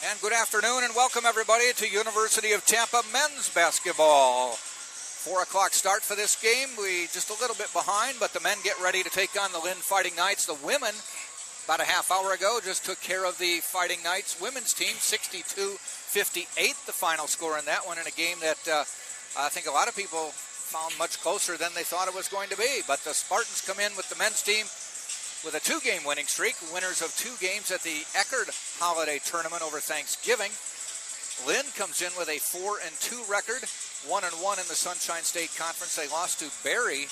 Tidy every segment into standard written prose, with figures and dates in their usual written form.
And good afternoon and welcome everybody to University of Tampa men's basketball. 4 o'clock start for this game. We just a little bit behind, but the men get ready to take on the Lynn Fighting Knights. The women, about a half hour ago, just took care of the Fighting Knights women's team, 62-58, the final score in that one, in a game that I think a lot of people found much closer than they thought it was going to be. But the Spartans come in with the men's team with a 2-game winning streak, winners of 2 games at the Eckerd Holiday Tournament over Thanksgiving. Lynn comes in with a 4-2 record, 1-1 in the Sunshine State Conference. They lost to Barry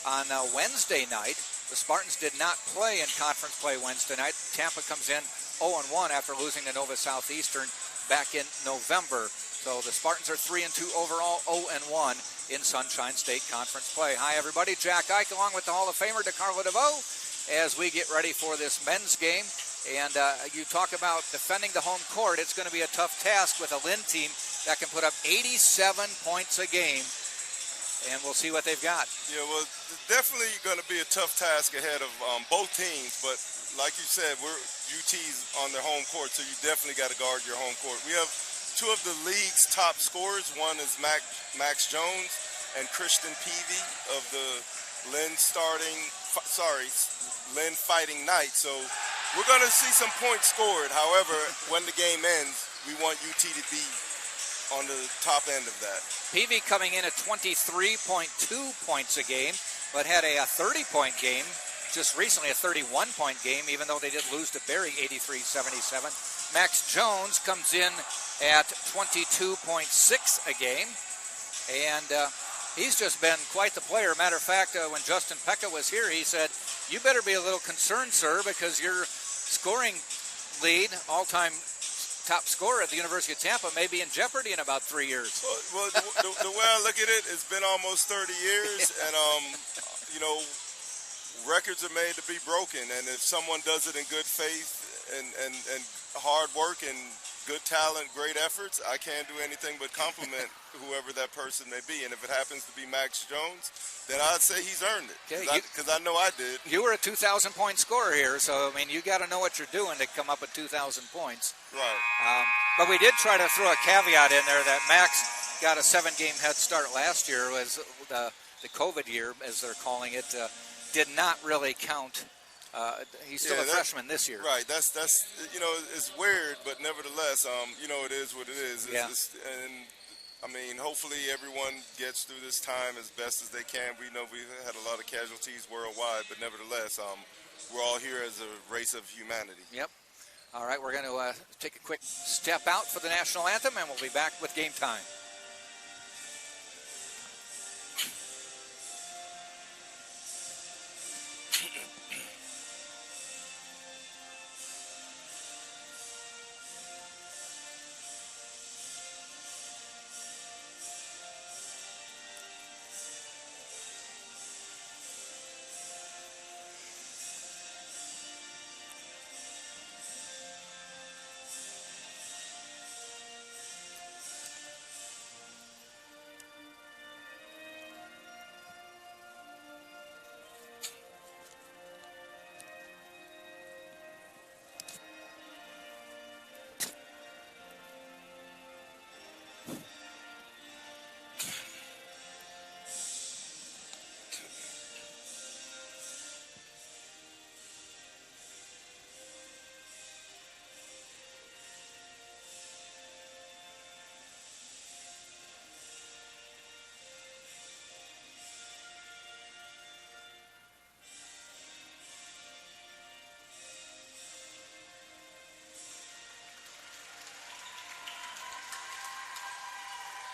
on Wednesday night. The Spartans did not play in conference play Wednesday night. Tampa comes in 0-1 after losing to Nova Southeastern back in November. So the Spartans are 3-2 overall, 0-1 in Sunshine State Conference play. Hi everybody, Jack Ike along with the Hall of Famer DeCarlo DeVoe as we get ready for this men's game. And you talk about defending the home court. It's going to be a tough task with a Lynn team that can put up 87 points a game. And we'll see what they've got. Yeah, well, definitely going to be a tough task ahead of both teams. But like you said, UT's on their home court, so you definitely got to guard your home court. We have 2 of the league's top scorers. One is Max Jones and Christian Peavy of the Lynn Fighting Knights. So we're going to see some points scored. However, when the game ends, we want UT to be on the top end of that. Peavy coming in at 23.2 points a game, but had a 30-point game just recently, a 31-point game, even though they did lose to Barry 83-77. Max Jones comes in at 22.6 a game, and he's just been quite the player. Matter of fact, when Justin Pekka was here, he said, "You better be a little concerned, sir, because your scoring lead, all-time top scorer at the University of Tampa, may be in jeopardy in about 3 years." Well, the way I look at it, it's been almost 30 years, and records are made to be broken. And if someone does it in good faith and hard work and good talent, great efforts, I can't do anything but compliment whoever that person may be. And if it happens to be Max Jones, then I'd say he's earned it, because I know I did. You were a 2,000-point scorer here, so, I mean, you got to know what you're doing to come up with 2,000 points. Right. But we did try to throw a caveat in there that Max got a 7-game head start last year. Was the COVID year, as they're calling it, did not really count. He's still a freshman this year. Right. That's it's weird, but nevertheless, it is what it is. Yeah. And I mean, hopefully everyone gets through this time as best as they can. We know we've had a lot of casualties worldwide, but nevertheless, we're all here as a race of humanity. Yep. All right, we're going to take a quick step out for the national anthem, and we'll be back with game time.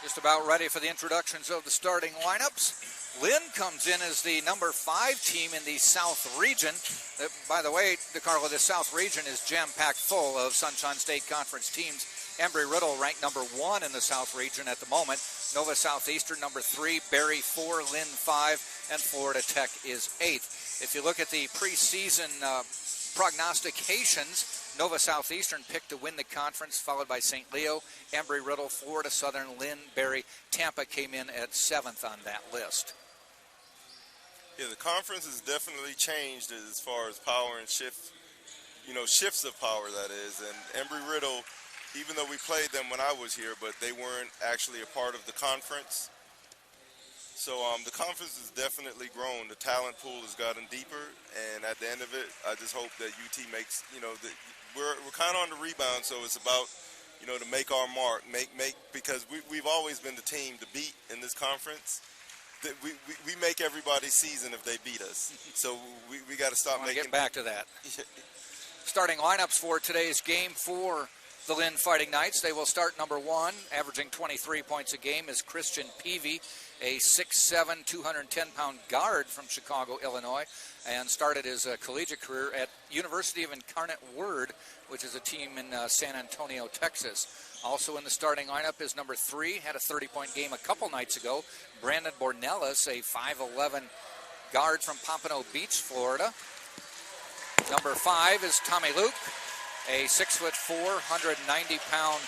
Just about ready for the introductions of the starting lineups. Lynn comes in as the number 5 team in the South region. By the way, DeCarlo, the South region is jam-packed full of Sunshine State Conference teams. Embry-Riddle ranked number 1 in the South region at the moment. Nova Southeastern number 3, Barry 4, Lynn 5, and Florida Tech is 8th. If you look at the preseason prognostications, Nova Southeastern picked to win the conference, followed by St. Leo, Embry-Riddle, Florida Southern, Lynn, Barry. Tampa came in at 7th on that list. Yeah, the conference has definitely changed as far as power and shifts of power, that is. And Embry-Riddle even though we played them when I was here, but they weren't actually a part of the conference. So the conference has definitely grown. The talent pool has gotten deeper, and at the end of it, I just hope that UT makes, we're kind of on the rebound, so it's about, to make our mark, because we've always been the team to beat in this conference. We make everybody's season if they beat us. So we got to stop making. Get back to that. Starting lineups for today's game for the Lynn Fighting Knights. They will start number 1, averaging 23 points a game, is Christian Peavy, a 6'7", 210-pound guard from Chicago, Illinois, and started his collegiate career at University of Incarnate Word, which is a team in San Antonio, Texas. Also in the starting lineup is number 3, had a 30-point game a couple nights ago, Brandon Bornelis, a 5'11" guard from Pompano Beach, Florida. Number 5 is Tommy Luke, a 6'4", 190-pound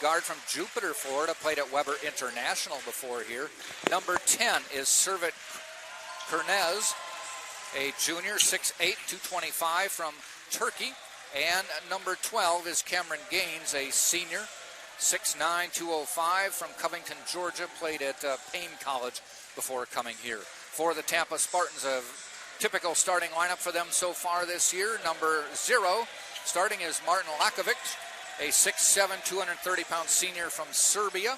guard from Jupiter, Florida, played at Weber International before here. Number 10 is Servet Kernez, a junior, 6'8", 225 from Turkey. And number 12 is Cameron Gaines, a senior, 6'9", 205 from Covington, Georgia, played at Payne College before coming here. For the Tampa Spartans, a typical starting lineup for them so far this year. Number 0, starting is Martin Lakovic, a 6'7", 230-pound senior from Serbia.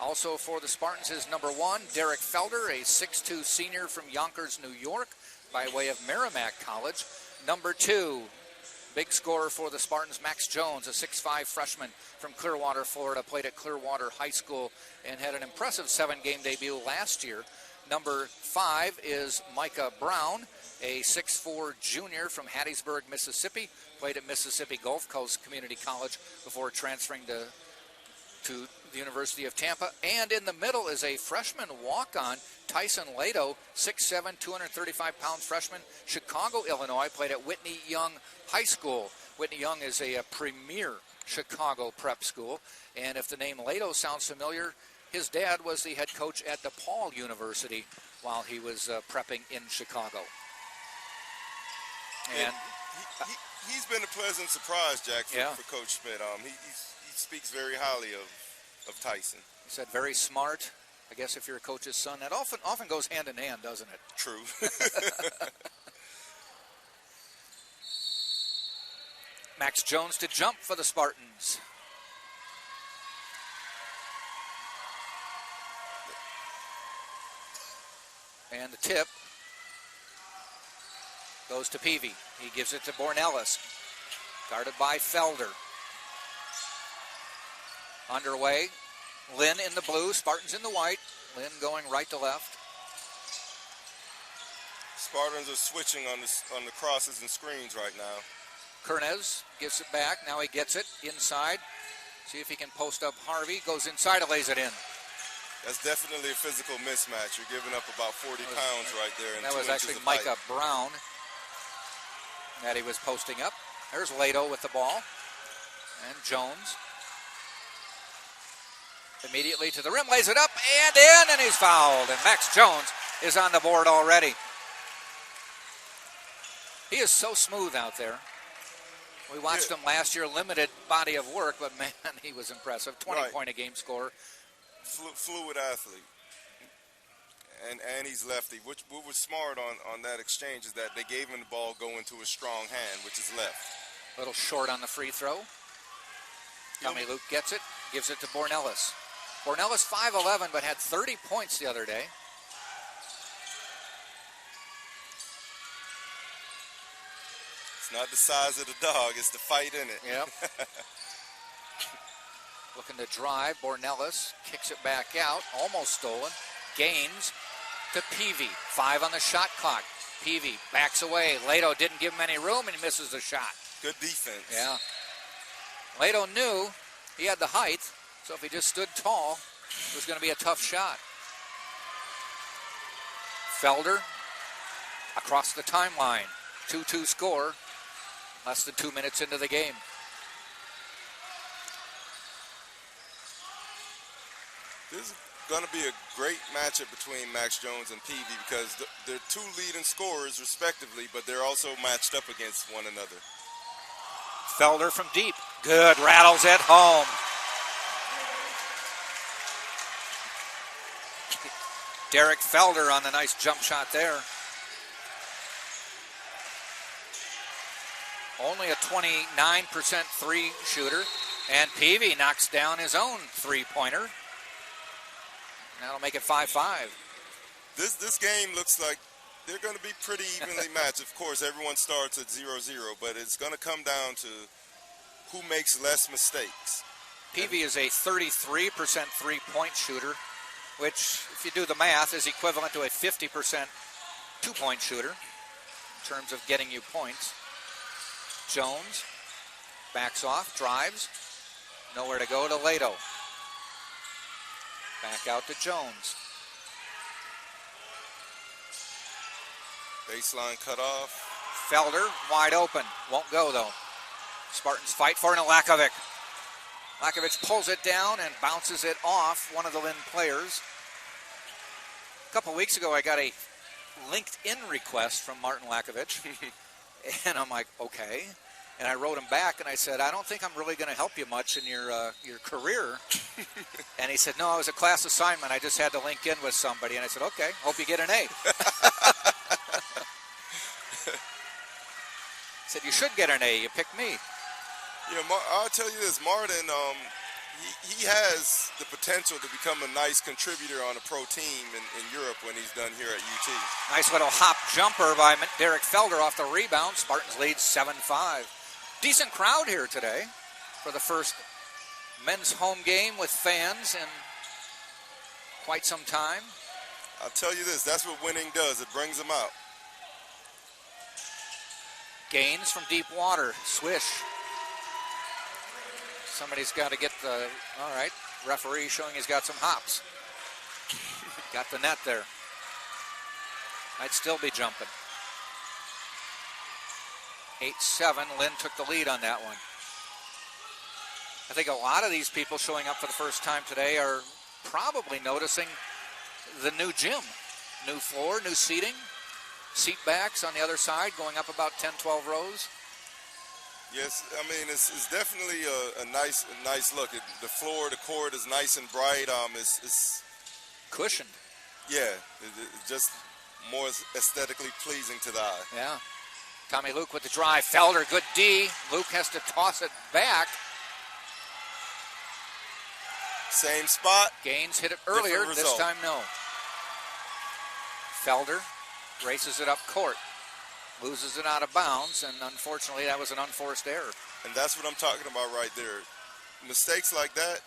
Also for the Spartans is number 1, Derek Felder, a 6'2" senior from Yonkers, New York, by way of Merrimack College. Number 2, big scorer for the Spartans, Max Jones, a 6'5" freshman from Clearwater, Florida, played at Clearwater High School and had an impressive 7-game debut last year. Number 5 is Micah Brown, a 6'4" junior from Hattiesburg, Mississippi, played at Mississippi Gulf Coast Community College before transferring to the University of Tampa. And in the middle is a freshman walk-on, Tyson Lato, 6'7", 235-pound freshman, Chicago, Illinois, played at Whitney Young High School. Whitney Young is a premier Chicago prep school, and if the name Lato sounds familiar, his dad was the head coach at DePaul University while he was prepping in Chicago. And he's been a pleasant surprise, Jack, for Coach Schmidt. He speaks very highly of Tyson. He said very smart. I guess if you're a coach's son, that often goes hand in hand, doesn't it? True. Max Jones to jump for the Spartans. And the tip goes to Peavy. He gives it to Bornelis. Guarded by Felder. Underway. Lynn in the blue, Spartans in the white. Lynn going right to left. Spartans are switching on the crosses and screens right now. Kernez gives it back. Now he gets it inside. See if he can post up Harvey. Goes inside and lays it in. That's definitely a physical mismatch. You're giving up about 40 pounds right there. That was actually Micah Brown that he was posting up. There's Lato with the ball. And Jones. Immediately to the rim, lays it up and in, and he's fouled. And Max Jones is on the board already. He is so smooth out there. We watched him last year, limited body of work, but man, he was impressive. 20-point-a-game scorer. Fluid athlete. And he's lefty. What was smart on that exchange is that they gave him the ball going to his strong hand, which is left. A little short on the free throw. Tommy Luke gets it, gives it to Bornelis. Bornelis 5'11", but had 30 points the other day. It's not the size of the dog, it's the fight in it. Yep. Looking to drive, Bornelis kicks it back out, almost stolen. Gaines to Peavy, 5 on the shot clock. Peavy backs away. Lato didn't give him any room, and he misses the shot. Good defense. Yeah. Lato knew he had the height, so if he just stood tall, it was going to be a tough shot. Felder across the timeline. 2-2 score. Less than 2 minutes into the game. This is going to be a great matchup between Max Jones and Peavy because they're two leading scorers respectively, but they're also matched up against one another. Felder from deep. Good, rattles it home. Derek Felder on the nice jump shot there. Only a 29% three shooter. And Peavy knocks down his own three-pointer. That'll make it 5-5. This game looks like they're going to be pretty evenly matched. Of course, everyone starts at 0-0, but it's going to come down to who makes less mistakes. Peavy is a 33% three-point shooter, which, if you do the math, is equivalent to a 50% two-point shooter in terms of getting you points. Jones backs off, drives, nowhere to go to Lato. Back out to Jones. Baseline cut off. Felder wide open, won't go though. Spartans fight for it, and Lakovic. Lakovic pulls it down and bounces it off one of the Lynn players. A couple weeks ago, I got a LinkedIn request from Martin Lakovic. And I'm like, okay. And I wrote him back and I said, I don't think I'm really going to help you much in your career. And he said, no, it was a class assignment. I just had to link in with somebody. And I said, okay, hope you get an A. He said, you should get an A. You picked me. Yeah, I'll tell you this, Martin, he has the potential to become a nice contributor on a pro team in Europe when he's done here at UT. Nice little hop jumper by Derek Felder off the rebound. Spartans lead 7-5. Decent crowd here today for the first men's home game with fans in quite some time. I'll tell you this, that's what winning does. It brings them out. Gaines from deep water. Swish. Somebody's got to get the, all right, referee showing he's got some hops. Got the net there. I'd still be jumping. 8-7, Lynn took the lead on that one. I think a lot of these people showing up for the first time today are probably noticing the new gym. New floor, new seating, seat backs on the other side going up about 10, 12 rows. Yes, I mean, it's definitely a nice look. The floor, the court is nice and bright. It's cushioned. Yeah, it's just more aesthetically pleasing to the eye. Yeah. Tommy Luke with the drive. Felder, good D. Luke has to toss it back. Same spot. Gaines hit it earlier. This time, no. Felder races it up court. Loses it out of bounds, and unfortunately that was an unforced error. And that's what I'm talking about right there. Mistakes like that,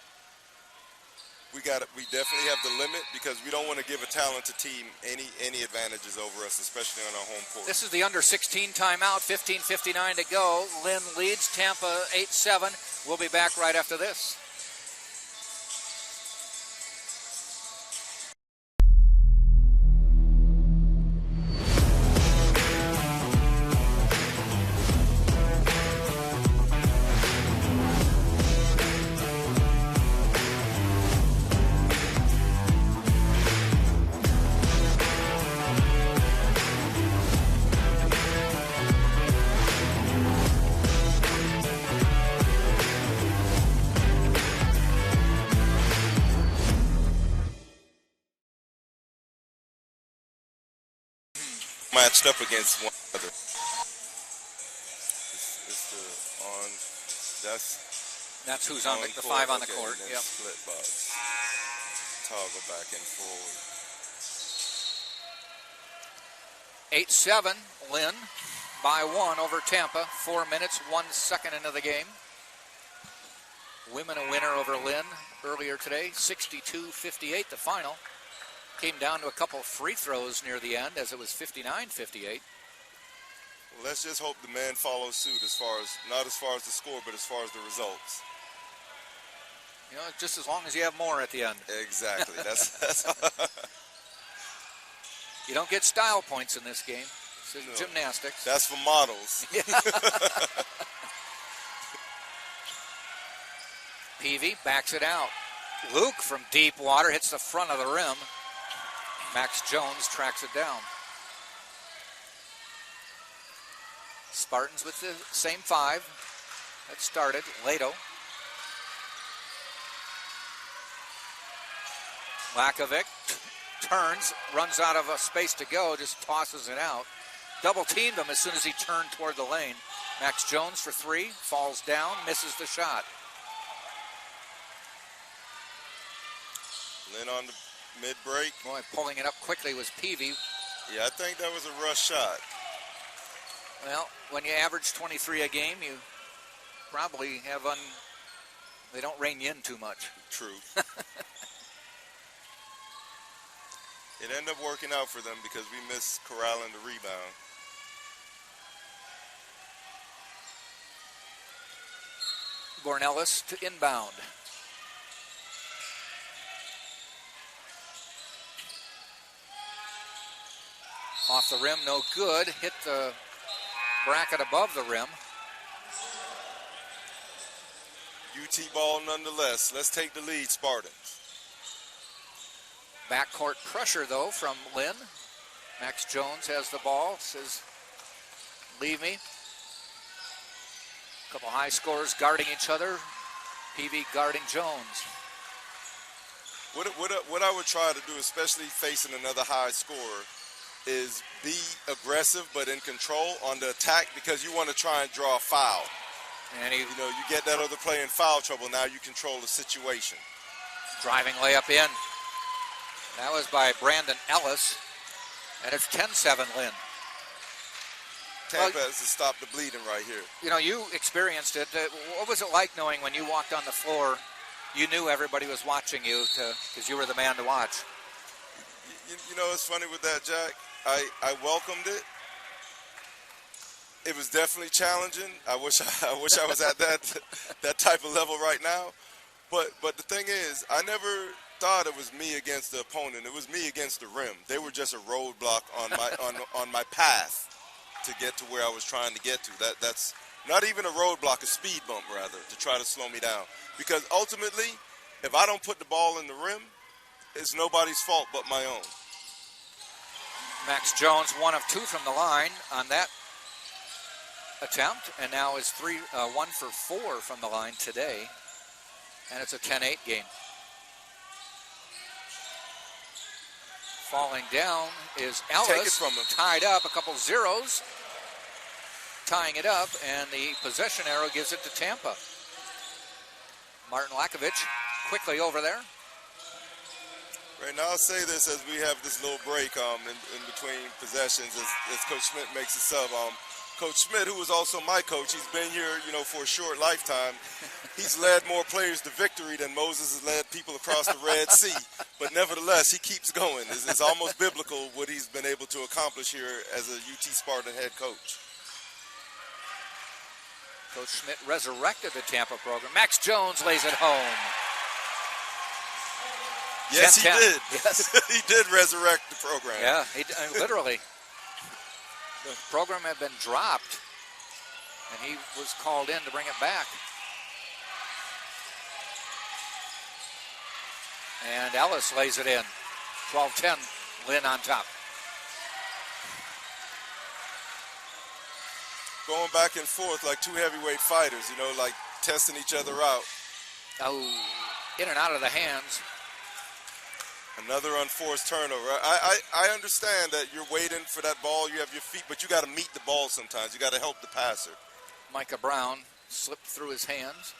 we definitely have the limit because we don't want to give a talented team any advantages over us, especially on our home court. This is the under 16 timeout, 15:59 to go. Lynn leads Tampa 8-7. We'll be back right after this. Matched up against one another. That's who's on the five on the court. Yep. Split box. Toggle back and forward. 8-7, Lynn by 1 over Tampa. 4 minutes, 1 second into the game. Women a winner over Lynn earlier today, 62-58 the final. Came down to a couple free throws near the end as it was 59-58. Well, let's just hope the men follow suit not as far as the score, but as far as the results. You know, just as long as you have more at the end. Exactly. That's You don't get style points in this game. This is gymnastics. That's for models. Peavy backs it out. Luke from deep water hits the front of the rim. Max Jones tracks it down. Spartans with the same 5. It started. Lato. Lakovic turns, runs out of a space to go, just tosses it out. Double teamed him as soon as he turned toward the lane. Max Jones for three, falls down, misses the shot. Lynn on the mid-break. Boy, pulling it up quickly was Peavy. Yeah, I think that was a rush shot. Well, when you average 23 a game, you probably have they don't rein you in too much. True. It ended up working out for them because we missed corralling the rebound. Bornellis to inbound. Off the rim, no good. Hit the bracket above the rim. UT ball nonetheless. Let's take the lead, Spartans. Backcourt pressure, though, from Lynn. Max Jones has the ball, says, leave me. A couple high scorers guarding each other. Peavy guarding Jones. What I would try to do, especially facing another high scorer, is be aggressive but in control on the attack, because you want to try and draw a foul. And you get that other player in foul trouble, now you control the situation. Driving layup in. That was by Brandon Ellis. And it's 10-7 Lynn. Tampa has to stop the bleeding right here. You experienced it. What was it like knowing when you walked on the floor, you knew everybody was watching you because you were the man to watch? It's funny with that, Jack. I welcomed it. It was definitely challenging. I wish I was at that type of level right now. But the thing is, I never thought it was me against the opponent. It was me against the rim. They were just a roadblock on my path to get to where I was trying to get to. That's not even a roadblock, a speed bump rather, to try to slow me down. Because ultimately, if I don't put the ball in the rim, it's nobody's fault but my own. Max Jones, 1 of 2 from the line on that attempt, and now is 1 for 4 from the line today, and it's a 10-8 game. Falling down is Ellis. Take it from him. Tied up, a couple zeros, tying it up, and the possession arrow gives it to Tampa. Martin Lakovic quickly over there. Right now, I'll say this as we have this little break in between possessions as Coach Schmidt makes a sub. Coach Schmidt, who was also my coach, he's been here, for a short lifetime. He's led more players to victory than Moses has led people across the Red Sea. But nevertheless, he keeps going. It's almost biblical what he's been able to accomplish here as a UT Spartan head coach. Coach Schmidt resurrected the Tampa program. Max Jones lays it home. Yes, he 10-10. did. Yes. He did resurrect the program. Yeah, literally. The program had been dropped, and he was called in to bring it back. And Ellis lays it in. 12-10, Lynn on top. Going back and forth like two heavyweight fighters, like testing each other out. Oh, in and out of the hands. Another unforced turnover. I understand that you're waiting for that ball. You have your feet, but you got to meet the ball sometimes. You got to help the passer. Micah Brown slipped through his hands.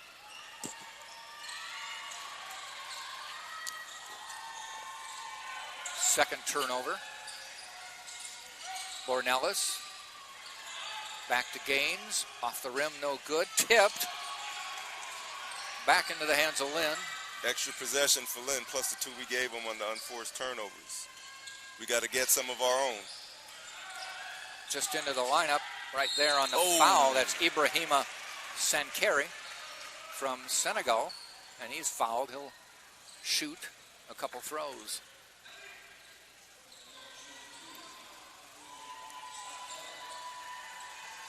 Second turnover. Bornellis. Back to Gaines. Off the rim, no good. Tipped. Back into the hands of Lynn. Extra possession for Lynn, plus the 2 we gave him on the unforced turnovers. We got to get some of our own. Just into the lineup right there on the foul. That's Ibrahima Sankari from Senegal. And he's fouled. He'll shoot a couple throws.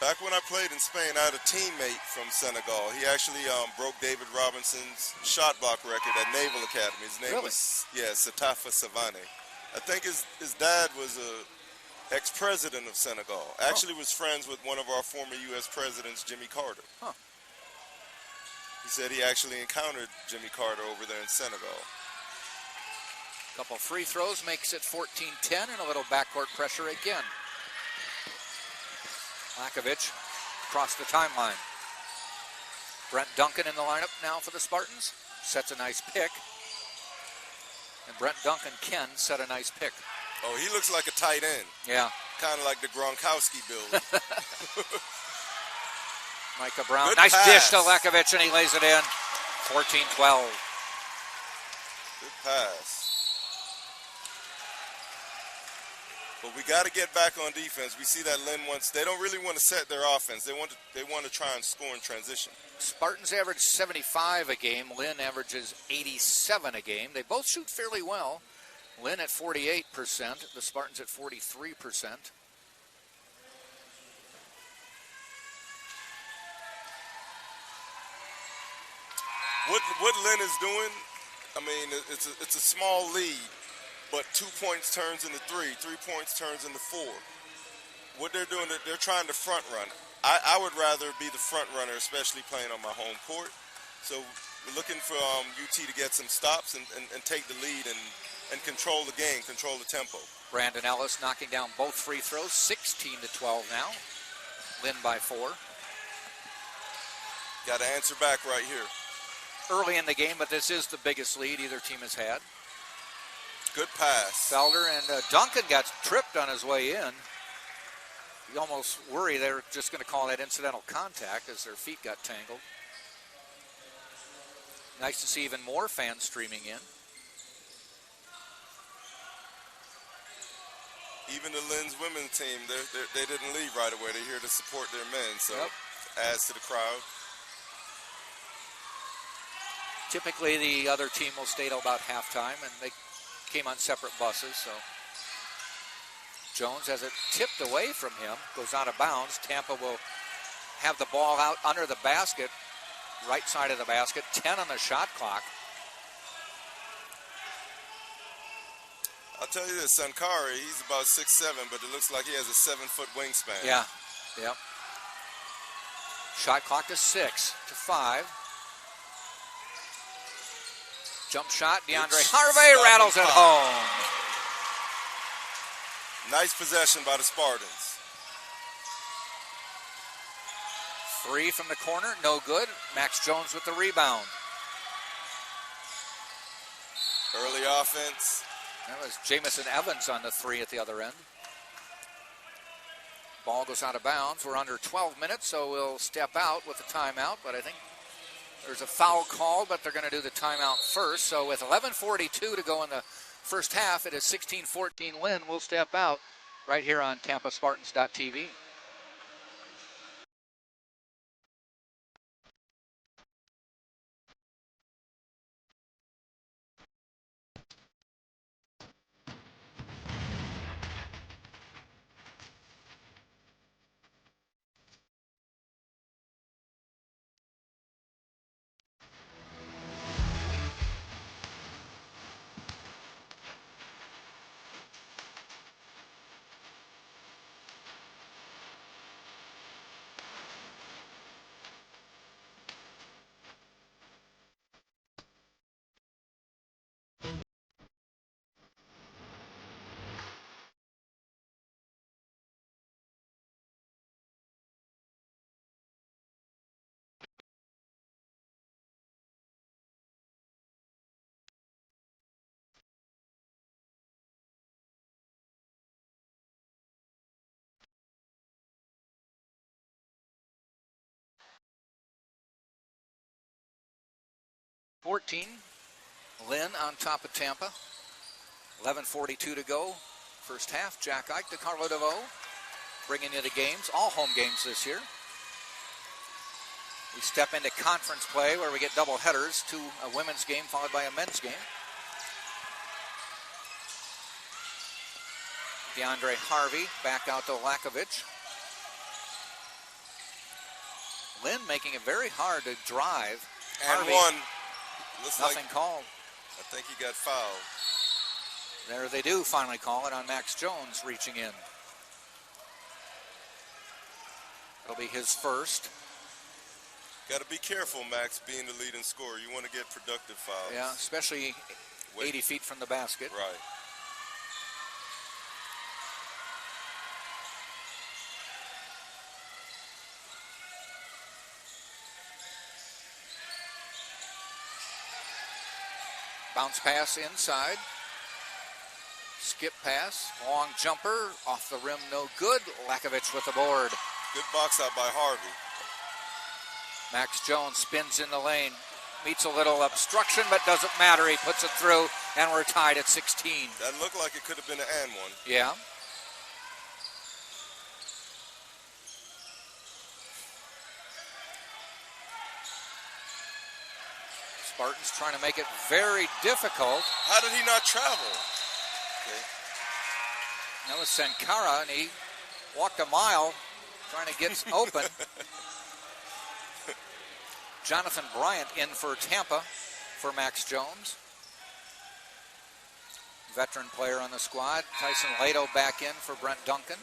Back when I played in Spain, I had a teammate from Senegal. He actually broke David Robinson's shot block record at Naval Academy. His name was Satafa Savane. I think his dad was a ex-president of Senegal. Actually was friends with one of our former U.S. presidents, Jimmy Carter. Huh. He said he actually encountered Jimmy Carter over there in Senegal. Couple free throws makes it 14-10 and a little backcourt pressure again. Lakovic across the timeline. Brent Duncan in the lineup now for the Spartans. Sets a nice pick. And Brent Duncan can set a nice pick. Oh, he looks like a tight end. Yeah. Kind of like the Gronkowski build. Micah Brown. Good nice pass. dish to Lakovic, and he lays it in. 14-12. Good pass. But we got to get back on defense. We see that Lynn wants. They don't really want to set their offense. They want to try and score in transition. Spartans average 75 a game. Lynn averages 87 a game. They both shoot fairly well. Lynn at 48%. The Spartans at 43%. What Lynn is doing, I mean, it's a small lead, but 2 points turns into 3, 3 points turns into 4. What they're doing, they're trying to front run. I would rather be the front runner, especially playing on my home court. So we're looking for UT to get some stops and take the lead and control the game, control the tempo. Brandon Ellis knocking down both free throws, 16-12 now. Lynn by 4. Got to answer back right here. Early in the game, but this is the biggest lead either team has had. Good pass. Felder and Duncan got tripped on his way in. You almost worry they're just going to call that incidental contact as their feet got tangled. Nice to see even more fans streaming in. Even the Lynn's women's team, they didn't leave right away. They're here to support their men, so adds to the crowd. Typically, the other team will stay till about halftime, and they came on separate buses. So Jones has it tipped away from him, goes out of bounds. Tampa will have the ball out under the basket, right side of the basket, 10 on the shot clock. I'll tell you this, Sankari, he's about 6'7", but it looks like he has a 7-foot wingspan. Yeah, yep. Shot clock to 6, to 5. Jump shot, DeAndre Harvey rattles it home. Nice possession by the Spartans. 3 from the corner, no good. Max Jones with the rebound. Early offense. That was Jamison Evans on the 3 at the other end. Ball goes out of bounds. We're under 12 minutes, so we'll step out with the timeout, but I think there's a foul call, but they're going to do the timeout first. So with 11:42 to go in the first half, it is 16-14 Lynn. We'll step out right here on TampaSpartans.tv. Lynn on top of Tampa. 11:42 to go. First half. Jack Ike to Carlo DeVoe. Bringing you the games. All home games this year. We step into conference play where we get double headers. A women's game followed by a men's game. DeAndre Harvey back out to Lakovic. Lynn making it very hard to drive. And Harvey, one. Looks nothing like, called. I think he got fouled. There they do finally call it on Max Jones reaching in. It'll be his first. Got to be careful, Max, being the leading scorer. You want to get productive fouls. Yeah, especially 80 feet from the basket. Right. Bounce pass inside. Skip pass. Long jumper. Off the rim, no good. Lakovic with the board. Good box out by Harvey. Max Jones spins in the lane. Meets a little obstruction, but doesn't matter. He puts it through, and we're tied at 16. That looked like it could have been an and one. Yeah. Spartans trying to make it very difficult. How did he not travel? Okay. That was Sankara, and he walked a mile trying to get open. Jonathan Bryant in for Tampa for Max Jones. Veteran player on the squad. Tyson Lato back in for Brent Duncan.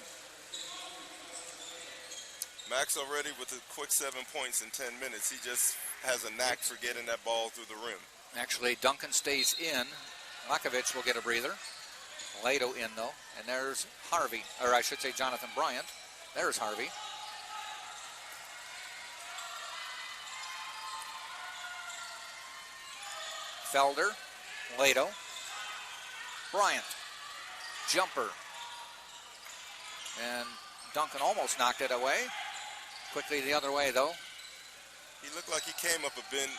Max already with a quick 7 points in 10 minutes. He just has a knack for getting that ball through the rim. Actually, Duncan stays in. Lakovic will get a breather. Lato in, though. And there's Harvey, or I should say Jonathan Bryant. There's Harvey. Felder, Lato, Bryant, jumper. And Duncan almost knocked it away. Quickly the other way, though. He looked like he came up a bit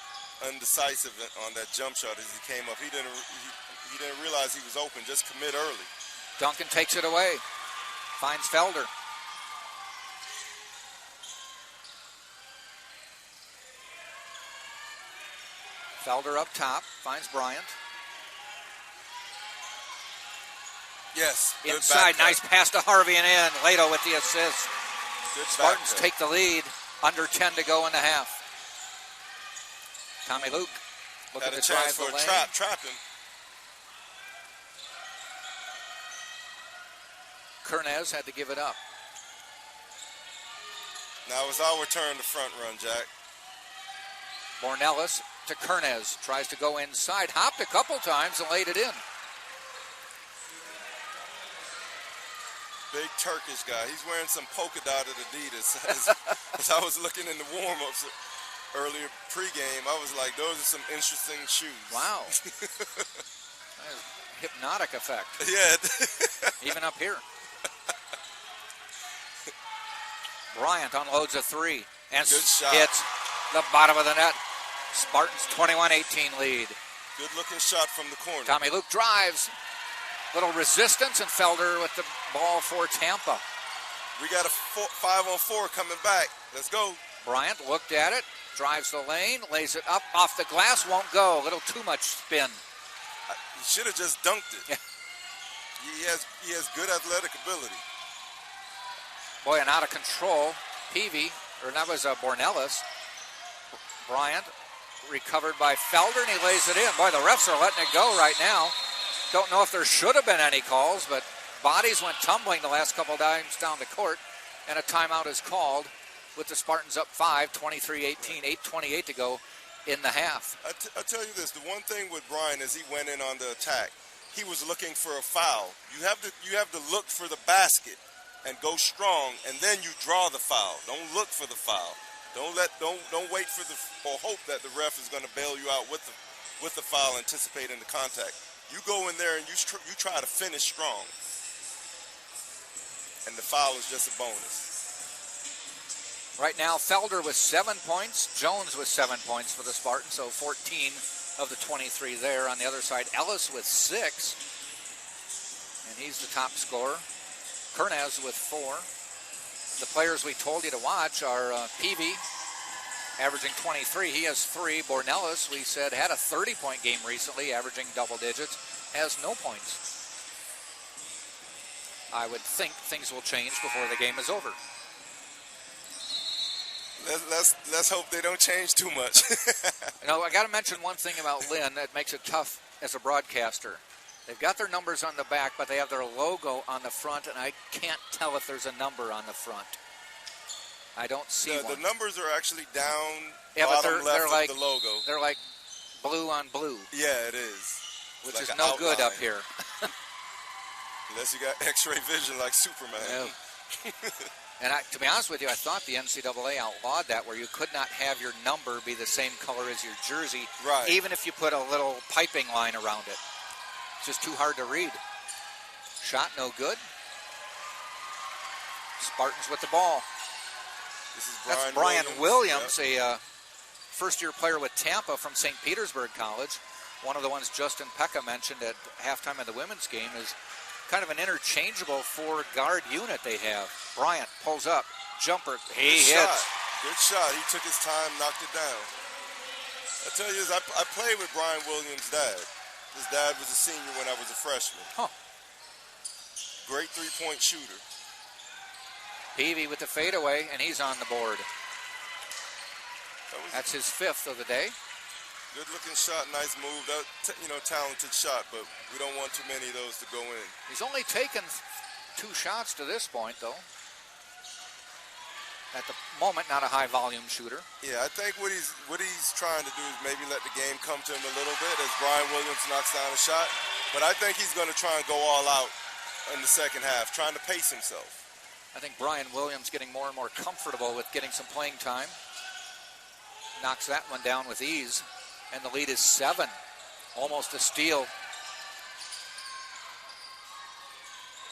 undecisive on that jump shot as he came up. He didn't realize he was open. Just commit early. Duncan takes it away. Finds Felder. Felder up top. Finds Bryant. Yes. Inside. Nice pass to Harvey and in. Lato with the assist. Good Spartans take the lead. Under 10 to go in the half. Tommy Luke looking to drive the lane. Trap him. Kernez had to give it up. Now it's our turn to front run, Jack. Bornellis to Kernez. Tries to go inside. Hopped a couple times and laid it in. Big Turkish guy. He's wearing some polka dotted Adidas. As I was looking in the warm-ups earlier pregame, I was like, those are some interesting shoes. Wow. That is hypnotic effect. Yeah. Even up here. Bryant unloads a three and hits the bottom of the net. Spartans 21-18 lead. Good-looking shot from the corner. Tommy Luke drives. Little resistance, and Felder with the ball for Tampa. We got a 5-on-4 coming back. Let's go. Bryant looked at it, drives the lane, lays it up off the glass, won't go. A little too much spin. He should have just dunked it. Yeah. He has good athletic ability. Boy, and out of control. Peavy, or that was Bornellis. Bryant recovered by Felder, and he lays it in. Boy, the refs are letting it go right now. Don't know if there should have been any calls, but bodies went tumbling the last couple of times down the court, and a timeout is called with the Spartans up 5, 23-18, 8:28 to go in the half. I tell you this, the one thing with Brian is he went in on the attack. He was looking for a foul. You have to look for the basket and go strong, and then you draw the foul. Don't look for the foul. Don't wait for or hope that the ref is going to bail you out with the foul, anticipating the contact. You go in there and you try to finish strong. And the foul is just a bonus. Right now, Felder with 7 points. Jones with 7 points for the Spartans, so 14 of the 23 there. On the other side, Ellis with 6. And he's the top scorer. Kernez with 4. The players we told you to watch are Peavy, averaging 23. He has 3. Bornellis, we said, had a 30-point game recently, averaging double digits, has no points. I would think things will change before the game is over. Let's hope they don't change too much. I got to mention one thing about Lynn that makes it tough as a broadcaster. They've got their numbers on the back, but they have their logo on the front, and I can't tell if there's a number on the front. I don't see one. The numbers are actually down, Yeah, but bottom they're left like of the logo. They're like blue on blue. Yeah, it is. Which like is an no good outline. up here. Unless you got X-ray vision like Superman. Yeah. And to be honest with you, I thought the NCAA outlawed that, where you could not have your number be the same color as your jersey, Right. even if you put a little piping line around it. It's just too hard to read. Shot no good. Spartans with the ball. This is That's Brian Williams, a first-year player with Tampa from St. Petersburg College. One of the ones Justin Pekka mentioned at halftime of the women's game is kind of an interchangeable four-guard unit they have. Bryant pulls up, jumper, he hits. Good shot. He took his time, knocked it down. I tell you, I played with Brian Williams' dad. His dad was a senior when I was a freshman. Huh. Great three-point shooter. Peavy with the fadeaway, and he's on the board. That's his fifth of the day. Good-looking shot, nice move. Talented shot, but we don't want too many of those to go in. He's only taken 2 shots to this point, though. At the moment, not a high-volume shooter. Yeah, I think what he's trying to do is maybe let the game come to him a little bit as Brian Williams knocks down a shot. But I think he's going to try and go all out in the second half, trying to pace himself. I think Brian Williams getting more and more comfortable with getting some playing time. Knocks that one down with ease. And the lead is 7. Almost a steal.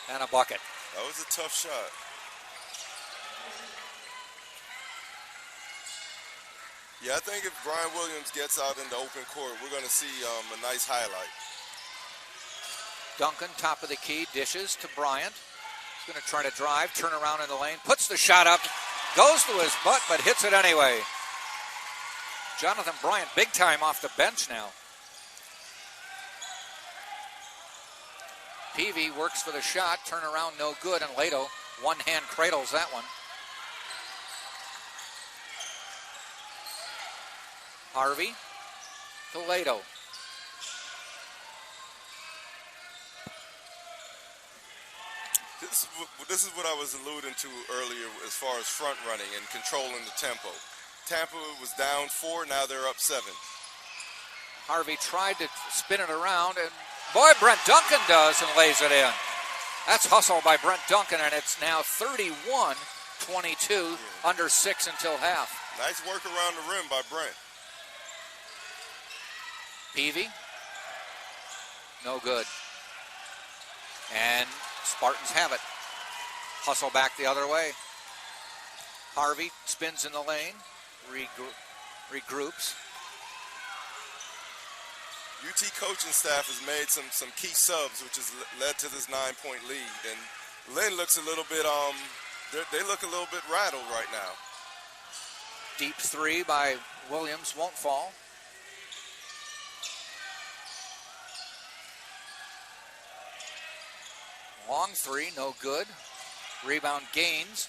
And a bucket. That was a tough shot. Yeah, I think if Brian Williams gets out in the open court, we're going to see a nice highlight. Duncan, top of the key, dishes to Bryant. He's going to try to drive, turn around in the lane, puts the shot up, goes to his butt, but hits it anyway. Jonathan Bryant, big time off the bench now. Peavy works for the shot, turn around, no good, and Lato one-hand cradles that one. Harvey to Lato. This is what I was alluding to earlier as far as front running and controlling the tempo. Tampa was down 4, now they're up 7. Harvey tried to spin it around, and boy, Brent Duncan does and lays it in. That's hustle by Brent Duncan, and it's now 31-22, under 6 until half. Nice work around the rim by Brent. Peavy, no good. And Spartans have it. Hustle back the other way. Harvey spins in the lane, regroups. UT coaching staff has made some key subs, which has led to this 9-point lead. And Lynn looks a little bit, they look a little bit rattled right now. Deep 3 by Williams won't fall. Long 3, no good. Rebound Gaines.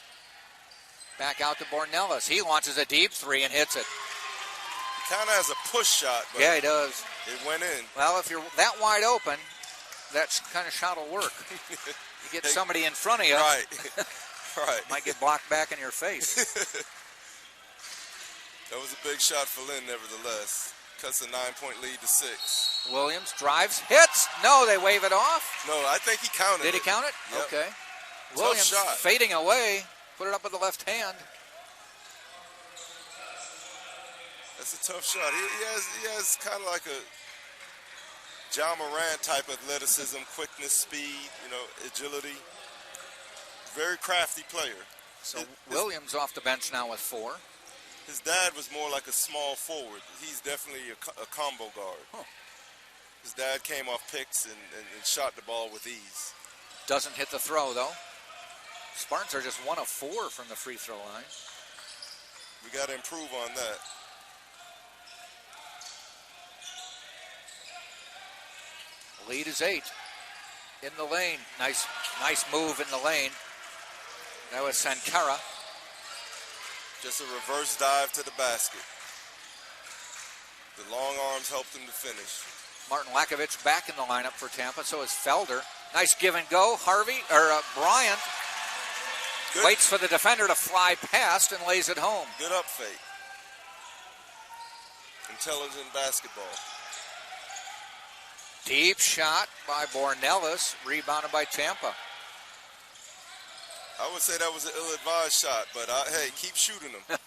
Back out to Bornellis. He launches a deep 3 and hits it. He kind of has a push shot, but yeah, he does. It went in. Well, if you're that wide open, that kind of shot will work. You get somebody in front of you. Right. Right. Might get blocked back in your face. That was a big shot for Lynn, nevertheless. Cuts a 9-point lead to 6. Williams drives, hits. No, they wave it off. No, I think he counted it. Did he count it? Yep. Okay. Tough Williams shot. fading away. Put it up with the left hand. That's a tough shot. He has kind of like a John Morant type athleticism, quickness, speed, agility. Very crafty player. So Williams off the bench now with 4. His dad was more like a small forward. He's definitely a combo guard. Huh. His dad came off picks and shot the ball with ease. Doesn't hit the throw, though. Spartans are just 1 of 4 from the free throw line. We got to improve on that. Lead is 8. In the lane. Nice move in the lane. That was Sankara. Just a reverse dive to the basket. The long arms helped him to finish. Martin Lakovich back in the lineup for Tampa. So is Felder. Nice give and go. Bryant Good. Waits for the defender to fly past and lays it home. Good up fake. Intelligent basketball. Deep shot by Bornellis, rebounded by Tampa. I would say that was an ill-advised shot, but hey, keep shooting them.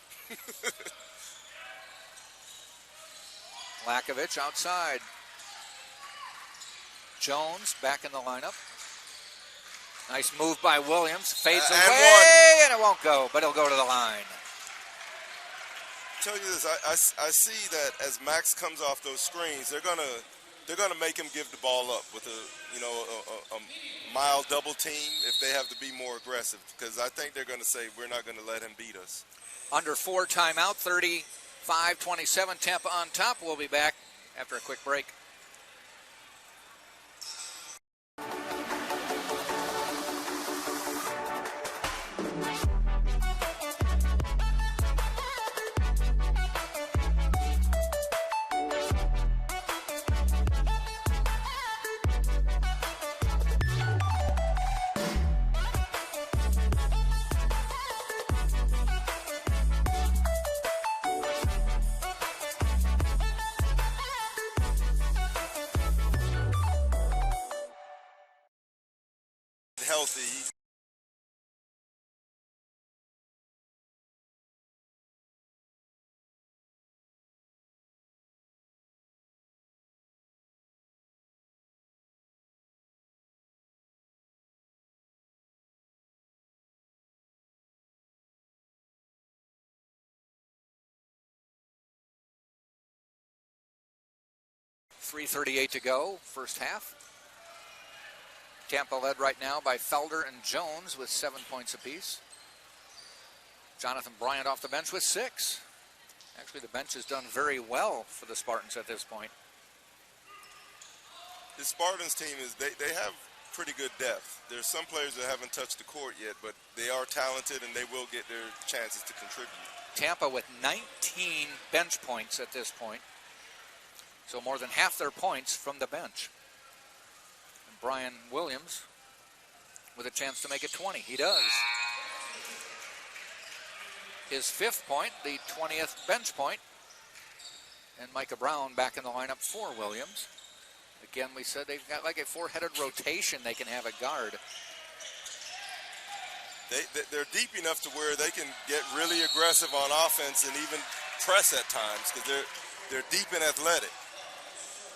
Lakovic outside. Jones back in the lineup. Nice move by Williams. Fades away, and it won't go, but it'll go to the line. Tell you this, I see that as Max comes off those screens, they're gonna make him give the ball up with a mild double team if they have to be more aggressive, because I think they're gonna say we're not gonna let him beat us. Under 4 timeout, 35-27, Tampa on top. We'll be back after a quick break. Healthy. .338 to go, first half. Tampa led right now by Felder and Jones with 7 points apiece. Jonathan Bryant off the bench with 6. Actually, the bench has done very well for the Spartans at this point. The Spartans team they have pretty good depth. There's some players that haven't touched the court yet, but they are talented and they will get their chances to contribute. Tampa with 19 bench points at this point. So more than half their points from the bench. And Brian Williams with a chance to make it 20. He does. His 5th point, the 20th bench point. And Micah Brown back in the lineup for Williams. Again, we said they've got like a 4-headed rotation they can have a guard. They're deep enough to where they can get really aggressive on offense and even press at times because they're deep and athletic.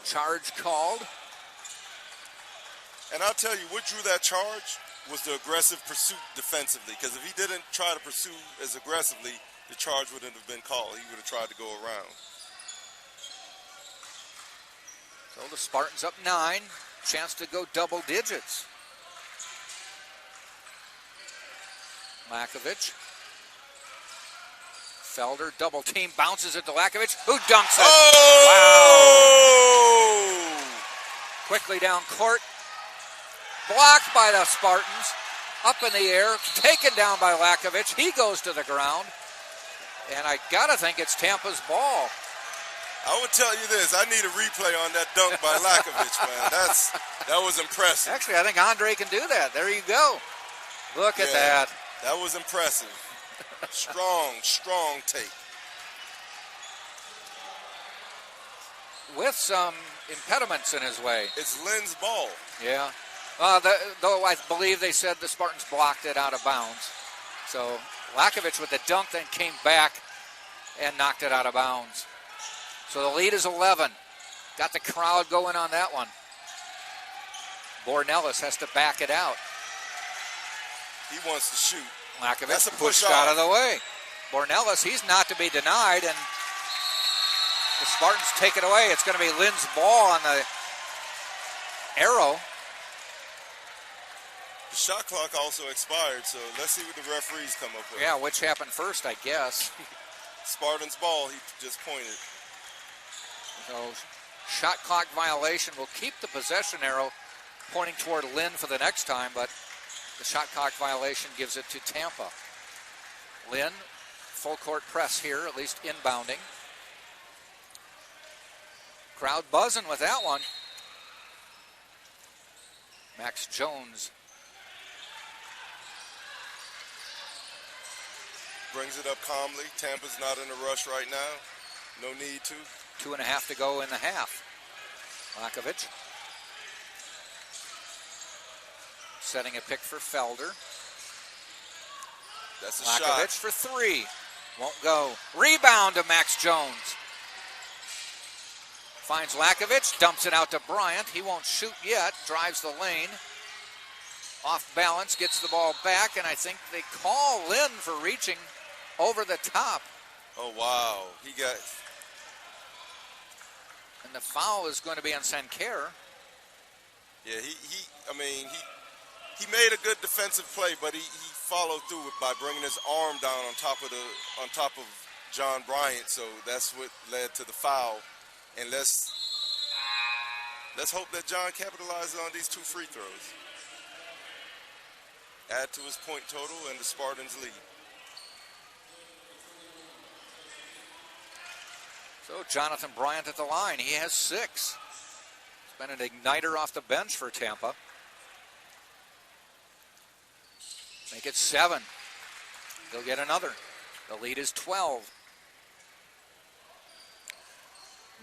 Charge called. And I'll tell you, what drew that charge was the aggressive pursuit defensively, because if he didn't try to pursue as aggressively, the charge wouldn't have been called. He would have tried to go around. So the Spartans up 9, chance to go double digits. Lakovic. Felder, double team, bounces it to Lakovic, who dunks it. Oh! Wow. Quickly down court. Blocked by the Spartans. Up in the air, taken down by Lakovic. He goes to the ground. And I gotta think it's Tampa's ball. I would tell you this, I need a replay on that dunk by Lakovic, man. That was impressive. Actually, I think Andre can do that. There you go. Look at that. That was impressive. Strong take. With some impediments in his way. It's Lynn's ball. Yeah. Though I believe they said the Spartans blocked it out of bounds. So Lakovic with the dunk then came back and knocked it out of bounds. So the lead is 11. Got the crowd going on that one. Bornellis has to back it out. He wants to shoot. Lakovic That's a pushed push out off. of the way. Bornellis, he's not to be denied, and the Spartans take it away. It's going to be Lynn's ball on the arrow. The shot clock also expired, so let's see what the referees come up with. Yeah, which happened first, I guess. Spartans ball, he just pointed. So shot clock violation will keep the possession arrow pointing toward Lynn for the next time, but the shot clock violation gives it to Tampa. Lynn, full court press here, at least inbounding. Crowd buzzing with that one. Max Jones brings it up calmly. Tampa's not in a rush right now. No need to. 2.5 to go in the half. Lakovic setting a pick for Felder. That's a Lakovic shot. for 3. Won't go. Rebound to Max Jones. Finds Lakovic, dumps it out to Bryant. He won't shoot yet. Drives the lane. Off balance, gets the ball back, and I think they call Lynn for reaching over the top. Oh, wow. And the foul is going to be on Sancerre. Yeah, he made a good defensive play, but he followed through it by bringing his arm down on top of John Bryant. So that's what led to the foul. And let's hope that John capitalizes on these 2 free throws. Add to his point total, and the Spartans lead. So Jonathan Bryant at the line. He has 6. It's been an igniter off the bench for Tampa. Make it 7. They'll get another. The lead is 12.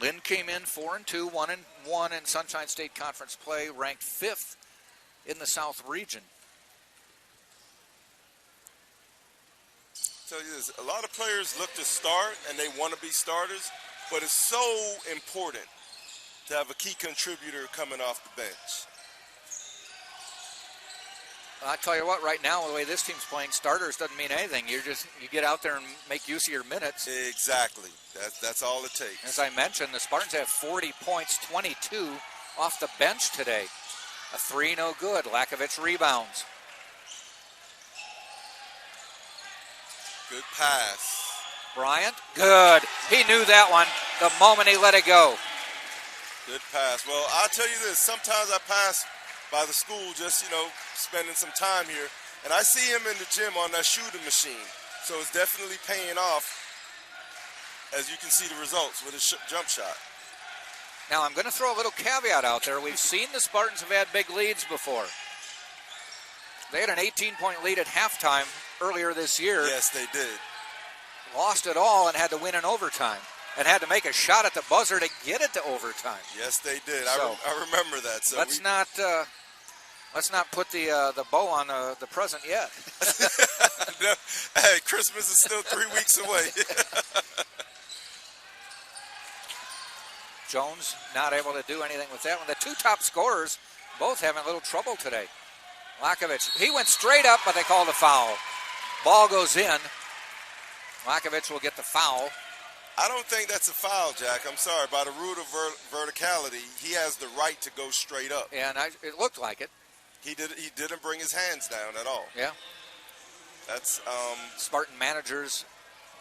Lynn came in 4-2, 1-1 in Sunshine State Conference play, ranked 5th in the South region. Tell you this, a lot of players look to start and they want to be starters, but it's so important to have a key contributor coming off the bench. I tell you what, right now, the way this team's playing, starters doesn't mean anything. You get out there and make use of your minutes. Exactly. That's all it takes. As I mentioned, the Spartans have 40 points, 22 off the bench today. A 3, no good. Lakovic rebounds. Good pass. Bryant, good. He knew that one the moment he let it go. Good pass. Well, I'll tell you this. Sometimes I pass by the school just, spending some time here, and I see him in the gym on that shooting machine. So it's definitely paying off, as you can see the results with his jump shot. Now, I'm going to throw a little caveat out there. We've seen the Spartans have had big leads before. They had an 18-point lead at halftime earlier this year. Yes, they did. Lost it all and had to win in overtime. And had to make a shot at the buzzer to get it to overtime. Yes, they did. So, I remember that. So let's not put the bow on the present yet. No, hey, Christmas is still 3 weeks away. Jones not able to do anything with that one. The 2 top scorers both having a little trouble today. Lakovic, he went straight up, but they called a foul. Ball goes in. Lakovic will get the foul. I don't think that's a foul, Jack. I'm sorry. By the rule of verticality, he has the right to go straight up. And it looked like it. He didn't bring his hands down at all. Yeah. That's Spartan managers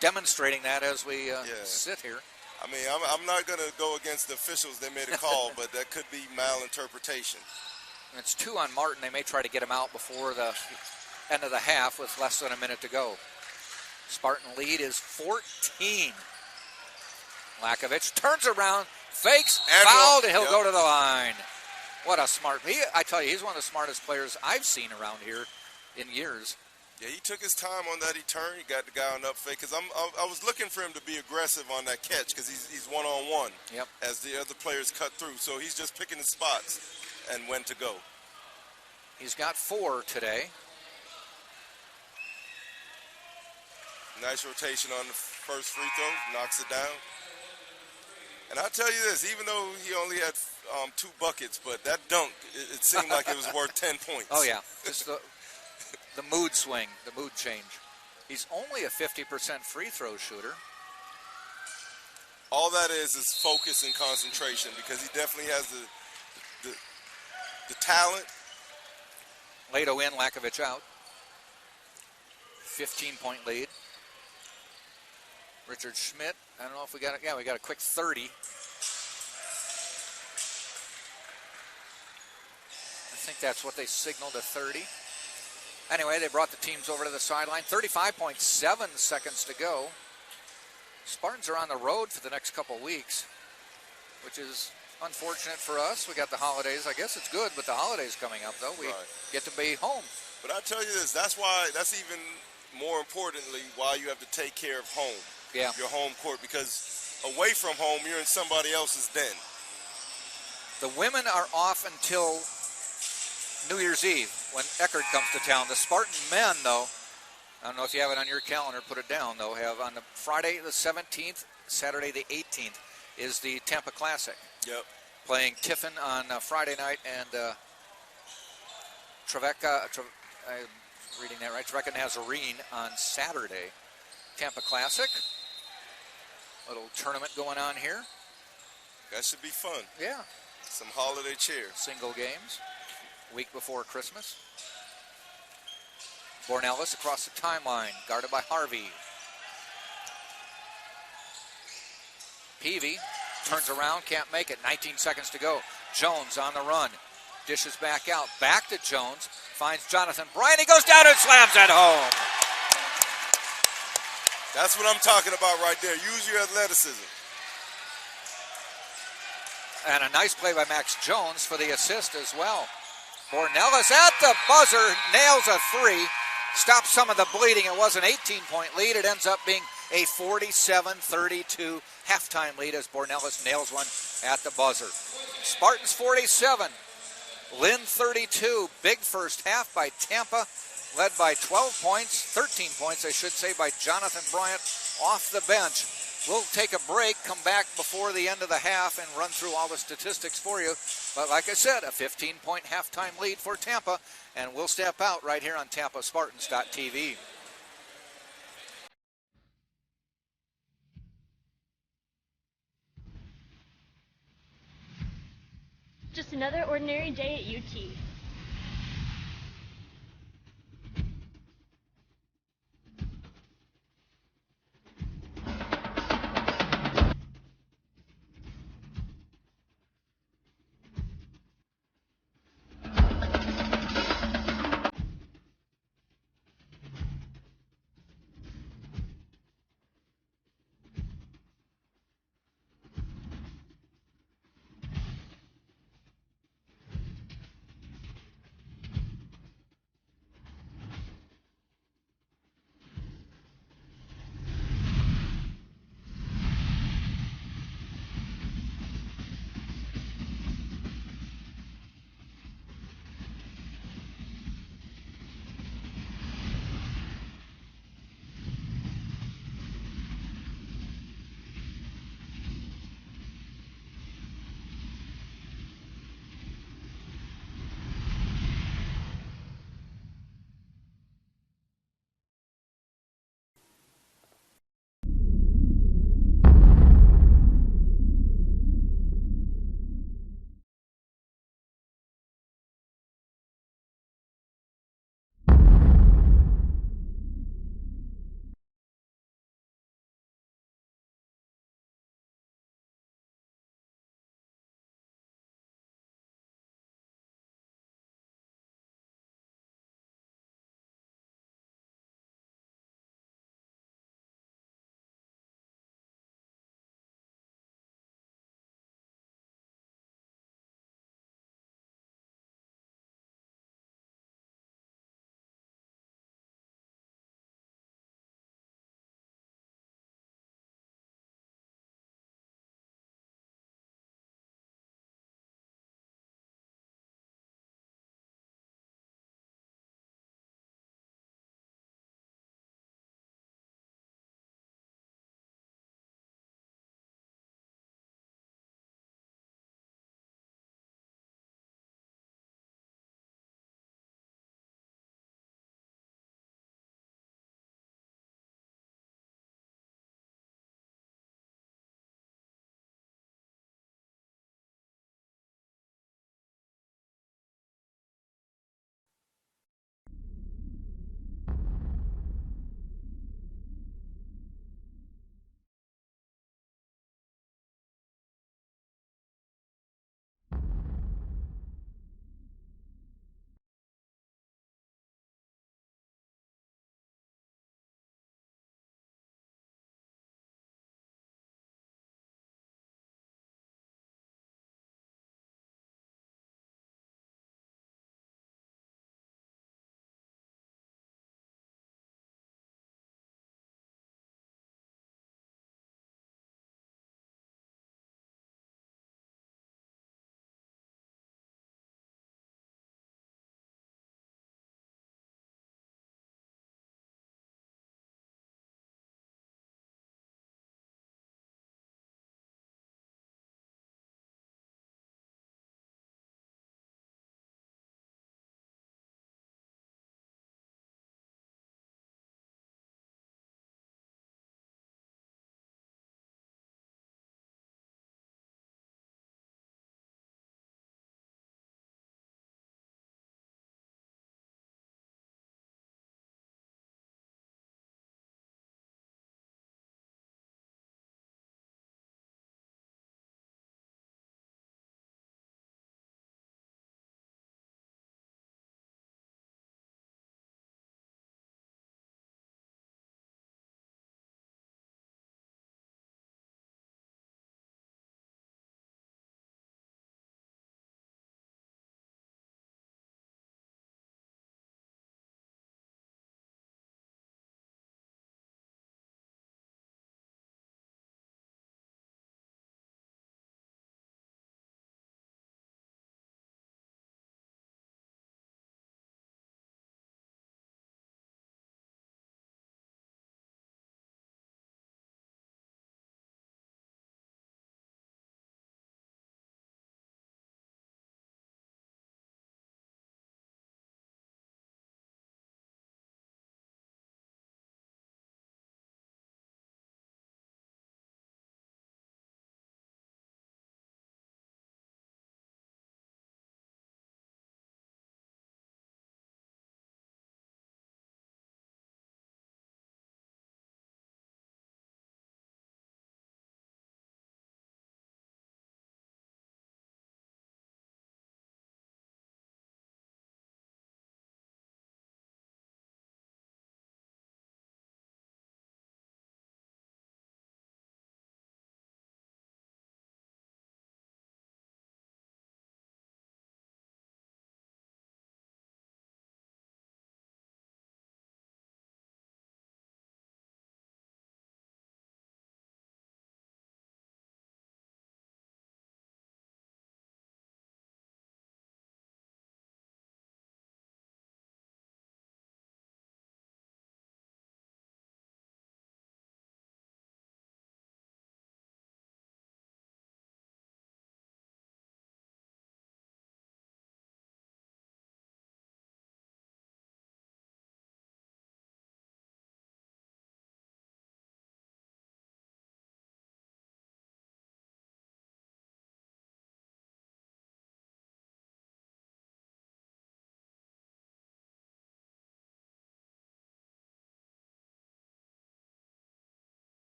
demonstrating that as we sit here. I mean, I'm not going to go against the officials. They made a call, but that could be malinterpretation. It's 2 on Martin. They may try to get him out before the end of the half with less than a minute to go. Spartan lead is 14. Lakovic turns around, fakes, and fouled, and he'll go to the line. What a smart. I tell you, he's one of the smartest players I've seen around here in years. Yeah, he took his time on that return. He got the guy on up fake. Because I was looking for him to be aggressive on that catch because he's one-on-one as the other players cut through. So he's just picking his spots and when to go. He's got 4 today. Nice rotation on the first free throw. Knocks it down. And I'll tell you this, even though he only had 2 buckets, but that dunk, it seemed like it was worth 10 points. Oh, yeah. Just the mood swing, the mood change. He's only a 50% free throw shooter. All that is focus and concentration because he definitely has the talent. Lato in, Lakovic out. 15-point lead. Richard Schmidt, I don't know if we got it. Yeah, we got a quick 30. I think that's what they signaled, a 30. Anyway, they brought the teams over to the sideline. 35.7 seconds to go. Spartans are on the road for the next couple weeks, which is unfortunate for us. We got the holidays. I guess it's good, but the holidays coming up, though. We get to be home. But I tell you this, that's even more importantly, why you have to take care of home, Yeah. your home court, because away from home, you're in somebody else's den. The women are off until New Year's Eve when Eckerd comes to town. The Spartan men, though, I don't know if you have it on your calendar, put it down, though, have on the Friday the 17th, Saturday the 18th is the Tampa Classic. Yep. Playing Tiffin on Friday night and Trevecca, I'm reading that right, Trevecca Nazarene on Saturday. Tampa Classic. Little tournament going on here. That should be fun. Yeah. Some holiday cheer. Single games. Week before Christmas. Bornellis across the timeline, guarded by Harvey. Peavy turns around, can't make it. 19 seconds to go. Jones on the run. Dishes back out. Back to Jones. Finds Jonathan Bryant. He goes down and slams it home. That's what I'm talking about right there. Use your athleticism. And a nice play by Max Jones for the assist as well. Bornellis at the buzzer, nails a three. Stops some of the bleeding. It was an 18-point lead. It ends up being a 47-32 halftime lead as Bornellis nails one at the buzzer. Spartans 47, Lynn 32. Big first half by Tampa, led by 12 points, 13 points, I should say, by Jonathan Bryant off the bench. We'll take a break, come back before the end of the half, and run through all the statistics for you. But like I said, a 15-point halftime lead for Tampa, and we'll step out right here on TampaSpartans.tv. Just another ordinary day at UT.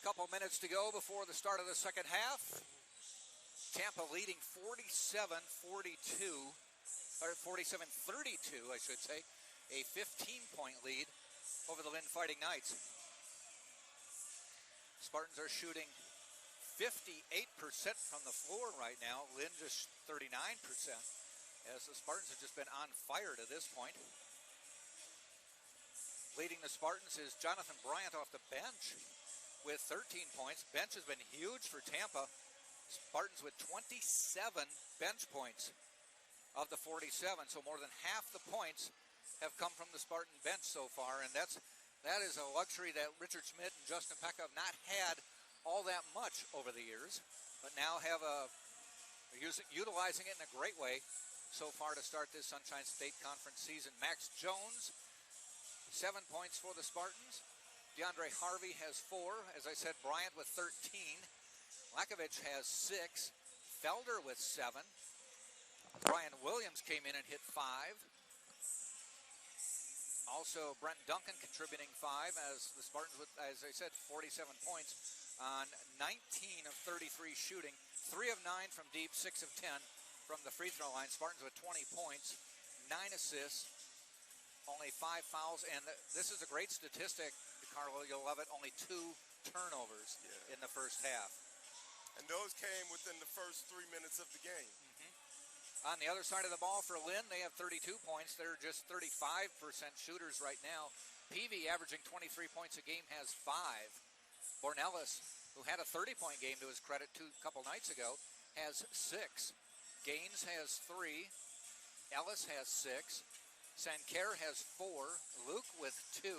Couple minutes to go before the start of the second half. Tampa leading 47-32, or 47-32, I should say. A 15-point lead over the Lynn Fighting Knights. Spartans are shooting 58% from the floor right now. Lynn just 39%, as the Spartans have just been on fire to this point. Leading the Spartans is Jonathan Bryant off the bench with 13 points. Bench has been huge for Tampa. Spartans with 27 bench points of the 47, so more than half the points have come from the Spartan bench so far, and that is a luxury that Richard Schmidt and Justin Pecka have not had all that much over the years, but now have utilizing it in a great way so far to start this Sunshine State Conference season. Max Jones, 7 points for the Spartans. DeAndre Harvey has 4. As I said, Bryant with 13. Lakovich has 6. Felder with 7. Brian Williams came in and hit 5. Also, Brent Duncan contributing 5 as the Spartans with, as I said, 47 points on 19 of 33 shooting. 3 of 9 from deep, 6 of 10 from the free throw line. Spartans with 20 points, 9 assists, only 5 fouls, and this is a great statistic, Carlo, you'll love it, only 2 turnovers in the first half. And those came within the first 3 minutes of the game. On the other side of the ball for Lynn, they have 32 points. They're just 35% shooters right now. Peavy, averaging 23 points a game, has 5. Bornellis, who had a 30-point game to his credit a couple nights ago, has 6. Gaines has 3. Ellis has 6. Sanker has 4. Luke with 2.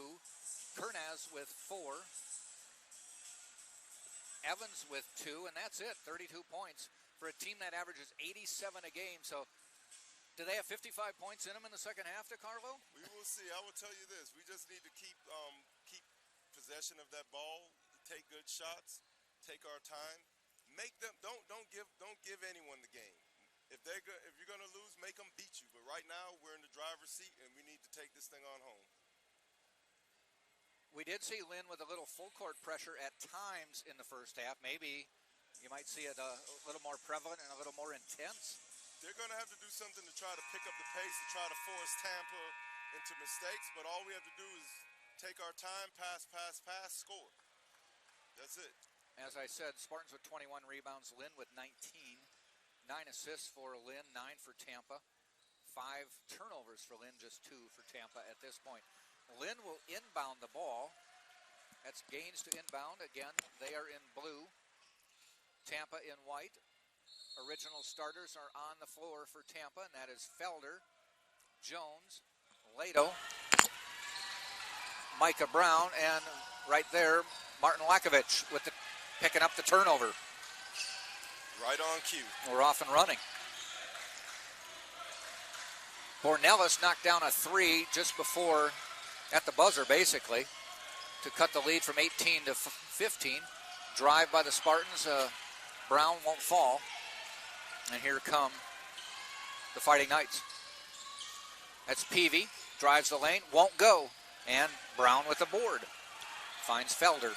Kernaz with 4. Evans with 2, and that's it, 32 points for a team that averages 87 a game. So do they have 55 points in them in the second half, DeCarlo? We will see. I will tell you this. We just need to keep possession of that ball, take good shots, take our time. Make them don't give anyone the game. If you're going to lose, make them beat you. But right now, we're in the driver's seat, and we need to take this thing on home. We did see Lynn with a little full court pressure at times in the first half. Maybe you might see it a little more prevalent and a little more intense. They're going to have to do something to try to pick up the pace and try to force Tampa into mistakes. But all we have to do is take our time, pass, score. That's it. As I said, Spartans with 21 rebounds, Lynn with 19. 9 assists for Lynn, 9 for Tampa. 5 turnovers for Lynn, just 2 for Tampa at this point. Lynn will inbound the ball. That's Gaines to inbound. Again, they are in blue. Tampa in white. Original starters are on the floor for Tampa, and that is Felder, Jones, Lato, Micah Brown, and right there, Martin Lakovich with picking up the turnover. Right on cue. We're off and running. Bornellis knocked down a 3 just before, at the buzzer basically, to cut the lead from 18 to 15. Drive by the Spartans. Brown won't fall. And here come the Fighting Knights. That's Peavy. Drives the lane. Won't go. And Brown with the board. Finds Felder.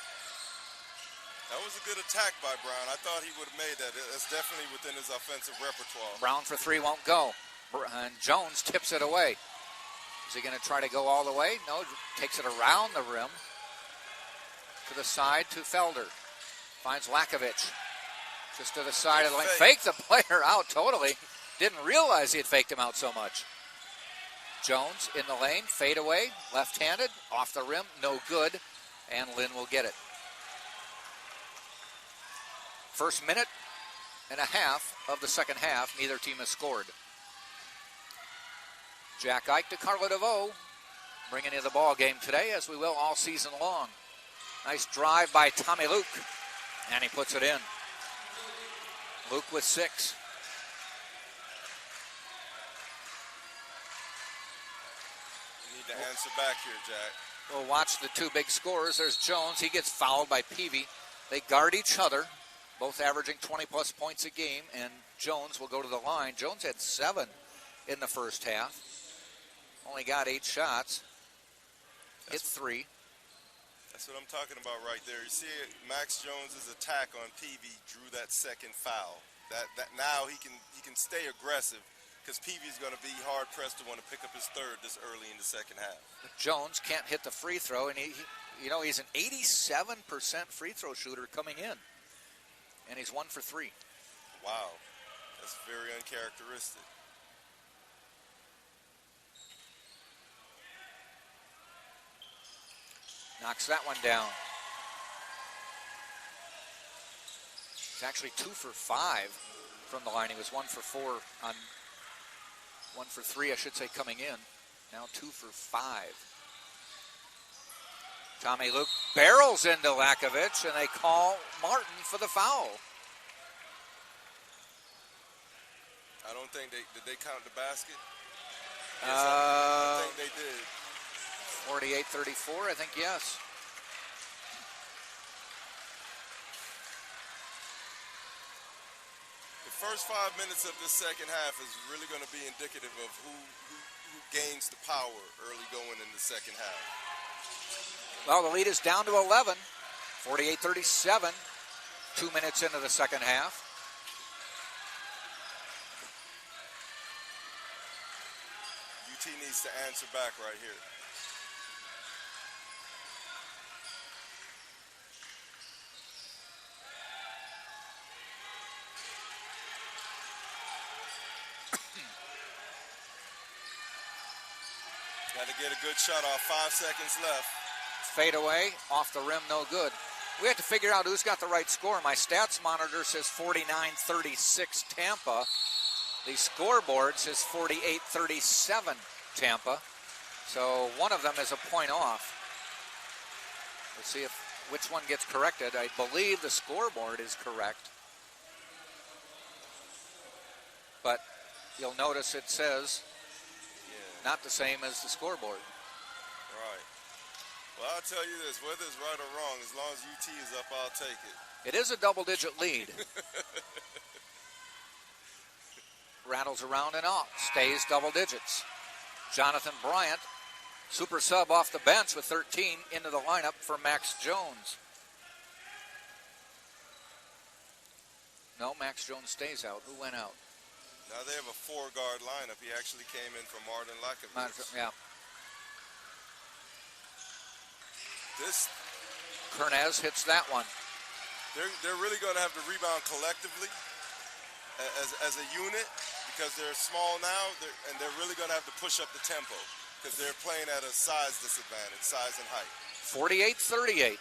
That was a good attack by Brown. I thought he would have made that. That's definitely within his offensive repertoire. Brown for 3 won't go. And Jones tips it away. Is he going to try to go all the way? No, takes it around the rim. To the side to Felder. Finds Lakovich. Just to the side of the lane. Faked the player out totally. Didn't realize he had faked him out so much. Jones in the lane. Fade away. Left-handed. Off the rim. No good. And Lynn will get it. First minute and a half of the second half. Neither team has scored. Jack Ike to Carlo DeVoe, bringing you the ball game today, as we will all season long. Nice drive by Tommy Luke, and he puts it in. Luke with 6. You need to answer back here, Jack. We'll watch the 2 big scorers. There's Jones. He gets fouled by Peavy. They guard each other, both averaging 20-plus points a game, and Jones will go to the line. Jones had 7 in the first half. Only got 8 shots. Hit 3. That's what I'm talking about right there. You see Max Jones's attack on Peavy drew that second foul. That now he can stay aggressive because Peavy is going to be hard pressed to want to pick up his third this early in the second half. Jones can't hit the free throw, and he's an 87% free throw shooter coming in, and he's 1 for 3. Wow, that's very uncharacteristic. Knocks that one down. He's actually 2 for 5 from the line. He was 1 for 4 on 1 for 3, I should say, coming in. Now 2 for 5. Tommy Luke barrels into Lakovich, and they call Martin for the foul. I don't think did they count the basket? Yes, I think they did. 48-34, I think, yes. The first 5 minutes of this second half is really going to be indicative of who gains the power early going in the second half. Well, the lead is down to 11, 48-37, 2 minutes into the second half. UT needs to answer back right here. Got to get a good shot off. 5 seconds left. Fade away, off the rim, no good. We have to figure out who's got the right score. My stats monitor says 49-36 Tampa. The scoreboard says 48-37 Tampa. So one of them is a point off. We'll see which one gets corrected. I believe the scoreboard is correct. But you'll notice it says not the same as the scoreboard. Right. Well, I'll tell you this, whether it's right or wrong, as long as UT is up, I'll take it. It is a double-digit lead. Rattles around and off, stays double digits. Jonathan Bryant, super sub off the bench with 13, into the lineup for Max Jones. No, Max Jones stays out. Who went out? Now they have a 4-guard lineup. He actually came in from Martin Lakovich. Yeah. This Kernez hits that one. They're really going to have to rebound collectively as a unit because they're small now, and they're really going to have to push up the tempo because they're playing at a size disadvantage, size and height. 48-38.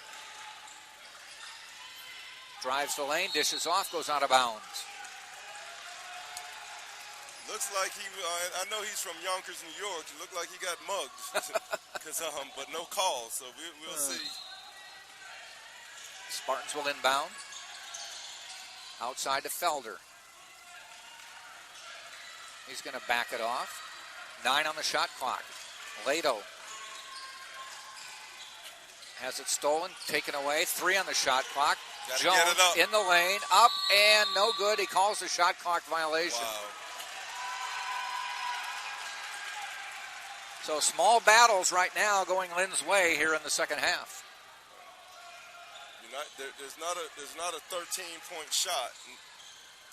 Drives the lane, dishes off, goes out of bounds. Looks like I know he's from Yonkers, New York. It looked like he got mugged, but no call, so we'll see. Spartans will inbound. Outside to Felder. He's going to back it off. 9 on the shot clock. Lato has it stolen, taken away. 3 on the shot clock. Jones in the lane, up and no good. He calls the shot clock violation. Wow. So small battles right now going Lynn's way here in the second half. There's not a 13-point shot,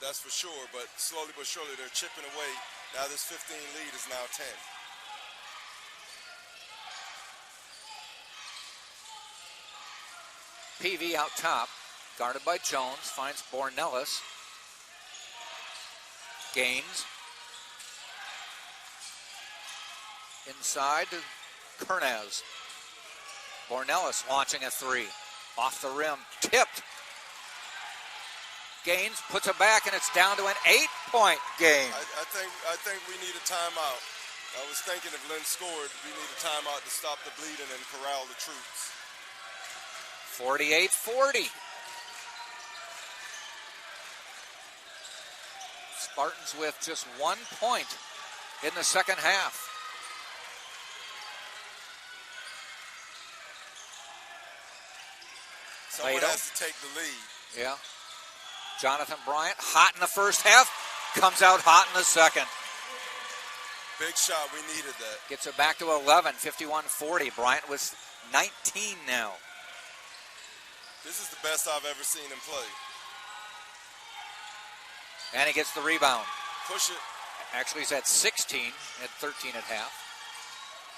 that's for sure, but slowly but surely they're chipping away. Now this 15 lead is now 10. PV out top, guarded by Jones, finds Bornellis. Gaines. Inside to Kernez. Bornellis launching a 3. Off the rim, tipped. Gaines puts it back, and it's down to an 8-point game. I think we need a timeout. I was thinking if Lynn scored, we need a timeout to stop the bleeding and corral the troops. 48-40. Spartans with just 1 point in the second half. Someone has to take the lead. Yeah. Jonathan Bryant, hot in the first half, comes out hot in the second. Big shot, we needed that. Gets it back to 11, 51-40. Bryant was 19 now. This is the best I've ever seen him play. And he gets the rebound. Push it. Actually, he's at 16, at 13 at half.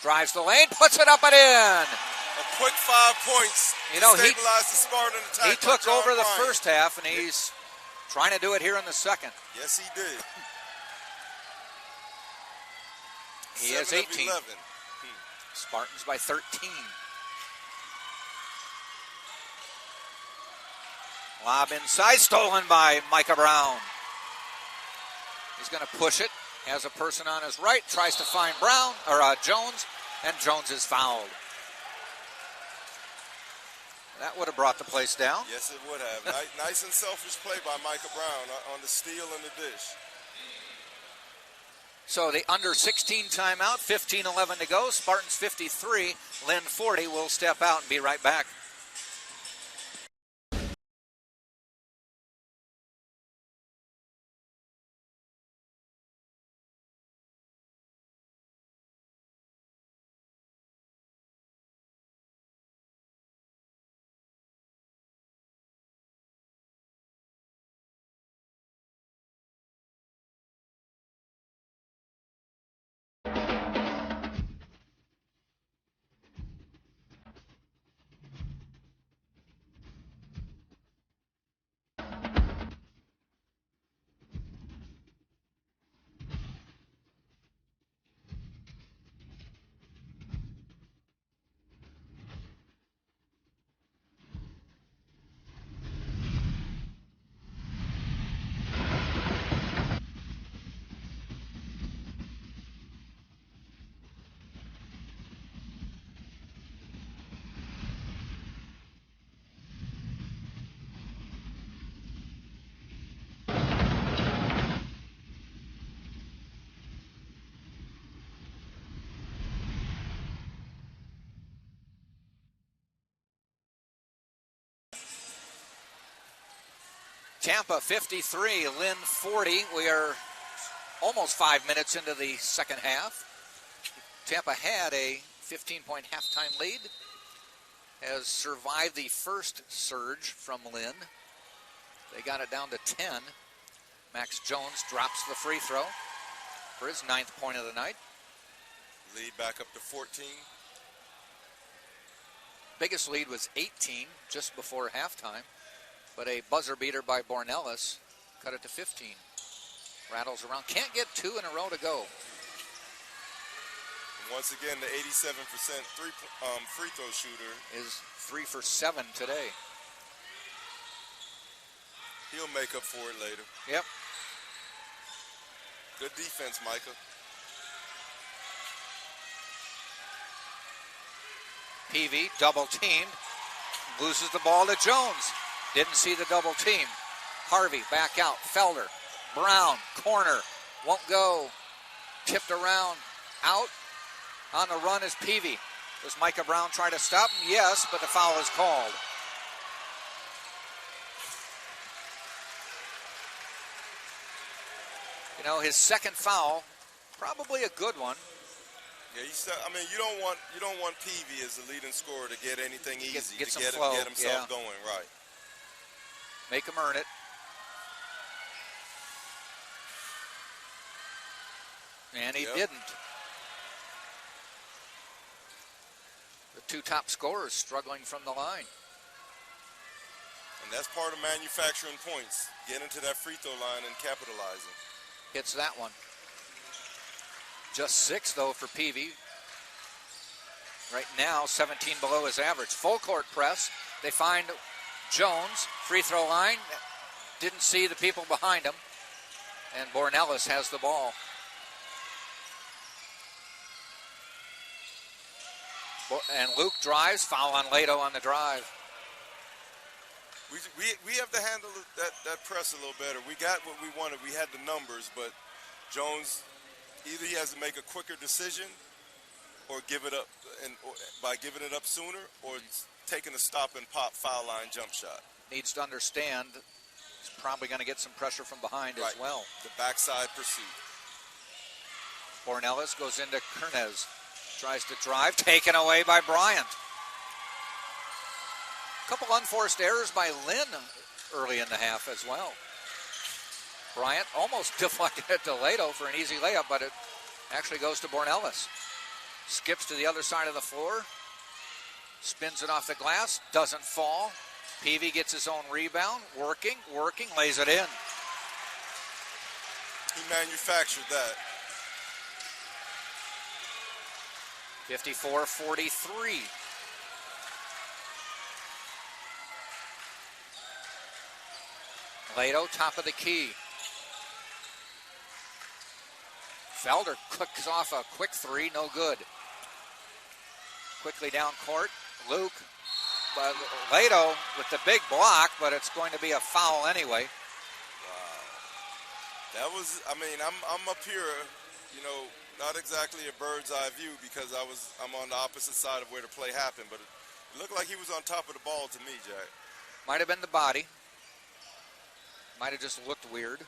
Drives the lane, puts it up and in. A quick 5 points to stabilize the Spartan attack. He took over the first half, and he's trying to do it here in the second. Yes, he did. He has 18. 11. Spartans by 13. Lob inside, stolen by Micah Brown. He's going to push it. Has a person on his right, tries to find Jones, and Jones is fouled. That would have brought the place down. Yes, it would have. Nice and selfish play by Micah Brown on the steal and the dish. So the under 16 timeout, 15-11 to go. Spartans 53, Lynn 40. We'll step out and be right back. Tampa 53, Lynn 40. We are almost 5 minutes into the second half. Tampa had a 15-point halftime lead, has survived the first surge from Lynn. They got it down to 10. Max Jones drops the free throw for his 9th point of the night. Lead back up to 14. Biggest lead was 18 just before halftime, but a buzzer beater by Bornellis cut it to 15. Rattles around, can't get 2 in a row to go. And once again, the 87% free throw shooter is 3 for 7 today. He'll make up for it later. Yep. Good defense, Micah. Peavy double teamed, loses the ball to Jones. Didn't see the double team. Harvey back out. Felder, Brown, corner, won't go. Tipped around, out. On the run is Peavy. Does Micah Brown try to stop him? Yes, but the foul is called. You know, his second foul, probably a good one. Yeah, you don't want Peavy as the leading scorer to get anything easy, get to some get flow, himself going, right. Make him earn it. And he didn't. The two top scorers struggling from the line. And that's part of manufacturing points. Getting to that free throw line and capitalizing. Hits that one. Just 6, though, for Peavy. Right now, 17 below his average. Full court press. They find Jones, free throw line. Didn't see the people behind him. And Bornellis has the ball. And Luke drives, foul on Lato on the drive. We have to handle that press a little better. We got what we wanted. We had the numbers, but Jones, either he has to make a quicker decision or give it up, by giving it up sooner, or taking a stop and pop foul line jump shot. Needs to understand he's probably going to get some pressure from behind as well. The backside pursuit. Bornellis goes into Kernez. Tries to drive, taken away by Bryant. A couple unforced errors by Lynn early in the half as well. Bryant almost deflected it to Lato for an easy layup, but it actually goes to Bornellis. Skips to the other side of the floor. Spins it off the glass. Doesn't fall. Peavy gets his own rebound. Working, lays it in. He manufactured that. 54-43. Lato, top of the key. Felder cooks off a quick three, no good. Quickly down court, Luke. But Lato with the big block, but it's going to be a foul anyway. Wow. That was, I mean, I'm up here, you know, not exactly a bird's eye view because I'm on the opposite side of where the play happened, but it looked like he was on top of the ball to me, Jack. Might have been the body. Might have just looked weird.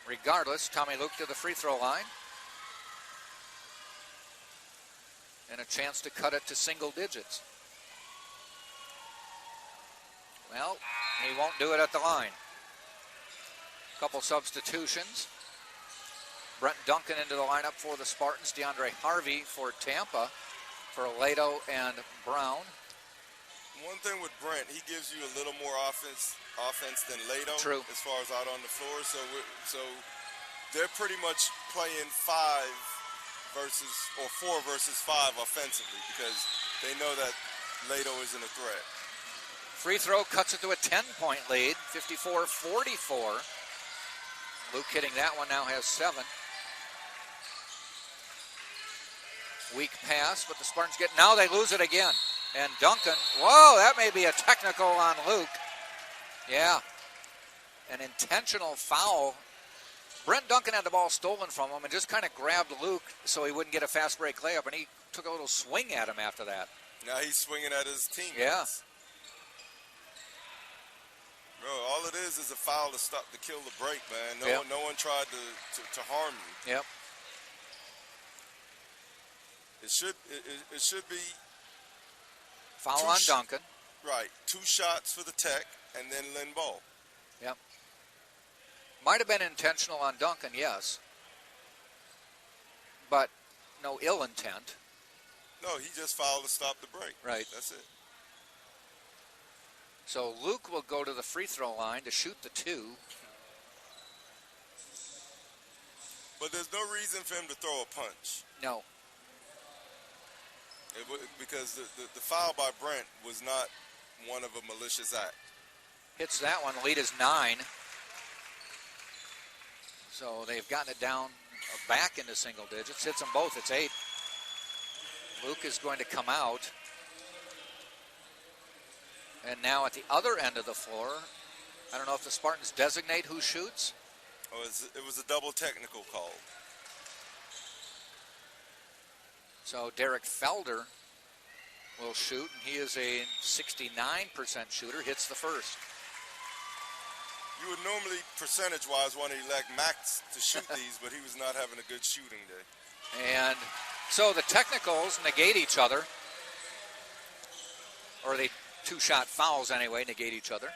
Regardless, Tommy Luke to the free throw line. And a chance to cut it to single digits. Well, he won't do it at the line. Couple substitutions. Brent Duncan into the lineup for the Spartans. DeAndre Harvey for Tampa for Lato and Brown. One thing with Brent, he gives you a little more offense than Lato. True. As far as out on the floor. So they're pretty much playing 4 versus 5 offensively because they know that Lato isn't a threat. Free throw cuts it to a 10-point lead, 54-44. Luke hitting that one, now has 7. Weak pass, but the Spartans now they lose it again. And Duncan, whoa, that may be a technical on Luke. Yeah, an intentional foul. Brent Duncan had the ball stolen from him and just kind of grabbed Luke so he wouldn't get a fast break layup, and he took a little swing at him after that. Now he's swinging at his teammates. Yeah. Bro, all it is a foul to kill the break, man. No one tried to harm you. Yep. It should be foul on Duncan. Right. 2 shots for the Tech and then Lynn Ball. Yep. Might have been intentional on Duncan, yes. But no ill intent. No, he just fouled to stop the break. Right. That's it. So Luke will go to the free throw line to shoot the 2. But there's no reason for him to throw a punch. No. Because the foul by Brent was not one of a malicious act. Hits that one. Lead is 9. So they've gotten it down back into single digits. Hits them both. It's 8. Luke is going to come out. And now at the other end of the floor, I don't know if the Spartans designate who shoots. Oh, it was a double technical call. So Derek Felder will shoot, and he is a 69% shooter, hits the first. You would normally, percentage-wise, want to elect Max to shoot these, but he was not having a good shooting day. And so the technicals negate each other, or the 2-shot fouls anyway negate each other.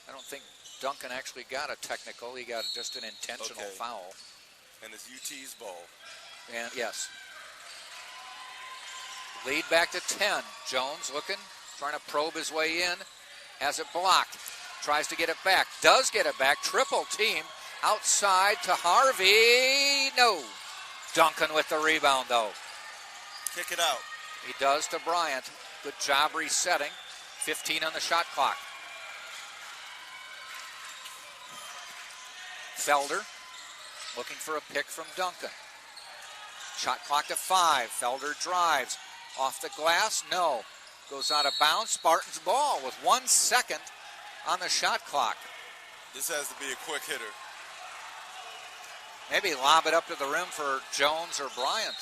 I don't think Duncan actually got a technical. He got just an intentional foul. And it's UT's ball. And yes. Lead back to 10. Jones looking, trying to probe his way in. Has it blocked. Tries to get it back. Does get it back. Triple team. Outside to Harvey. No. Duncan with the rebound, though. Kick it out. He does to Bryant. Good job resetting. 15 on the shot clock. Felder looking for a pick from Duncan. Shot clock to 5. Felder drives. Off the glass, no. Goes out of bounds. Spartans ball with 1 second on the shot clock. This has to be a quick hitter. Maybe lob it up to the rim for Jones or Bryant.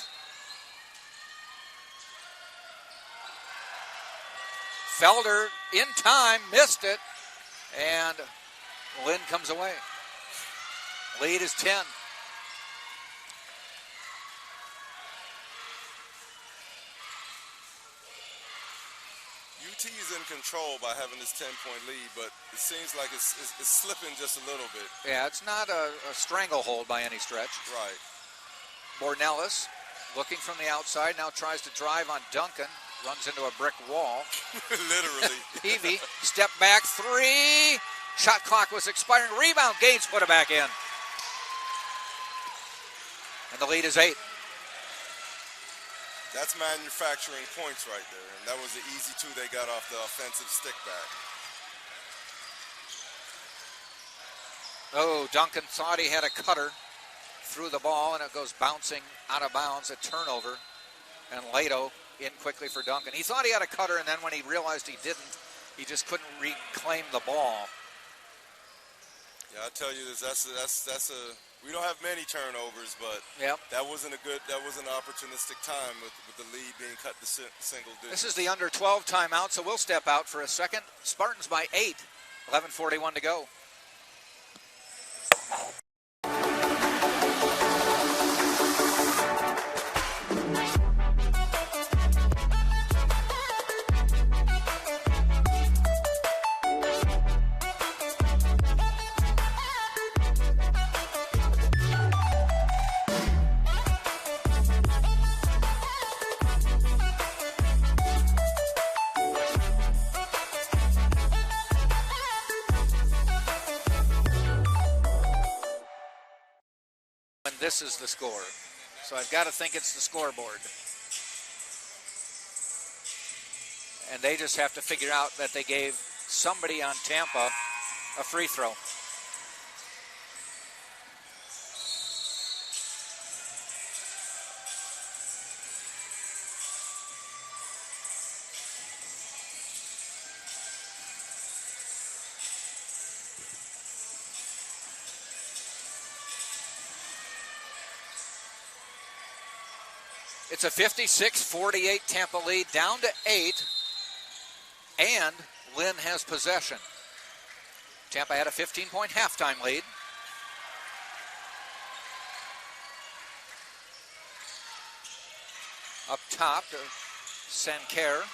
Felder in time, missed it, and Lynn comes away. Lead is 10. UT is in control by having this 10-point lead, but it seems like it's slipping just a little bit. Yeah, it's not a stranglehold by any stretch. Right. Bornelis looking from the outside, now tries to drive on Duncan, runs into a brick wall. Literally. Peavy, step back, three. Shot clock was expiring. Rebound, Gaines put it back in. And the lead is 8. That's manufacturing points right there. And that was the easy 2 they got off the offensive stick back. Oh, Duncan thought he had a cutter. Threw the ball, and it goes bouncing out of bounds, a turnover. And Lato in quickly for Duncan. He thought he had a cutter, and then when he realized he didn't, he just couldn't reclaim the ball. Yeah, I tell you this, that's a we don't have many turnovers, but yep. that wasn't an opportunistic time with the lead being cut to single digits. This is the under 12 timeout, so we'll step out for a second. Spartans by 8, 11:41 to go. This is the score. So I've got to think it's the scoreboard. And they just have to figure out that they gave somebody on Tampa a free throw. It's a 56-48 Tampa lead, down to 8, and Lynn has possession. Tampa had a 15-point halftime lead. Up top to Sancerre,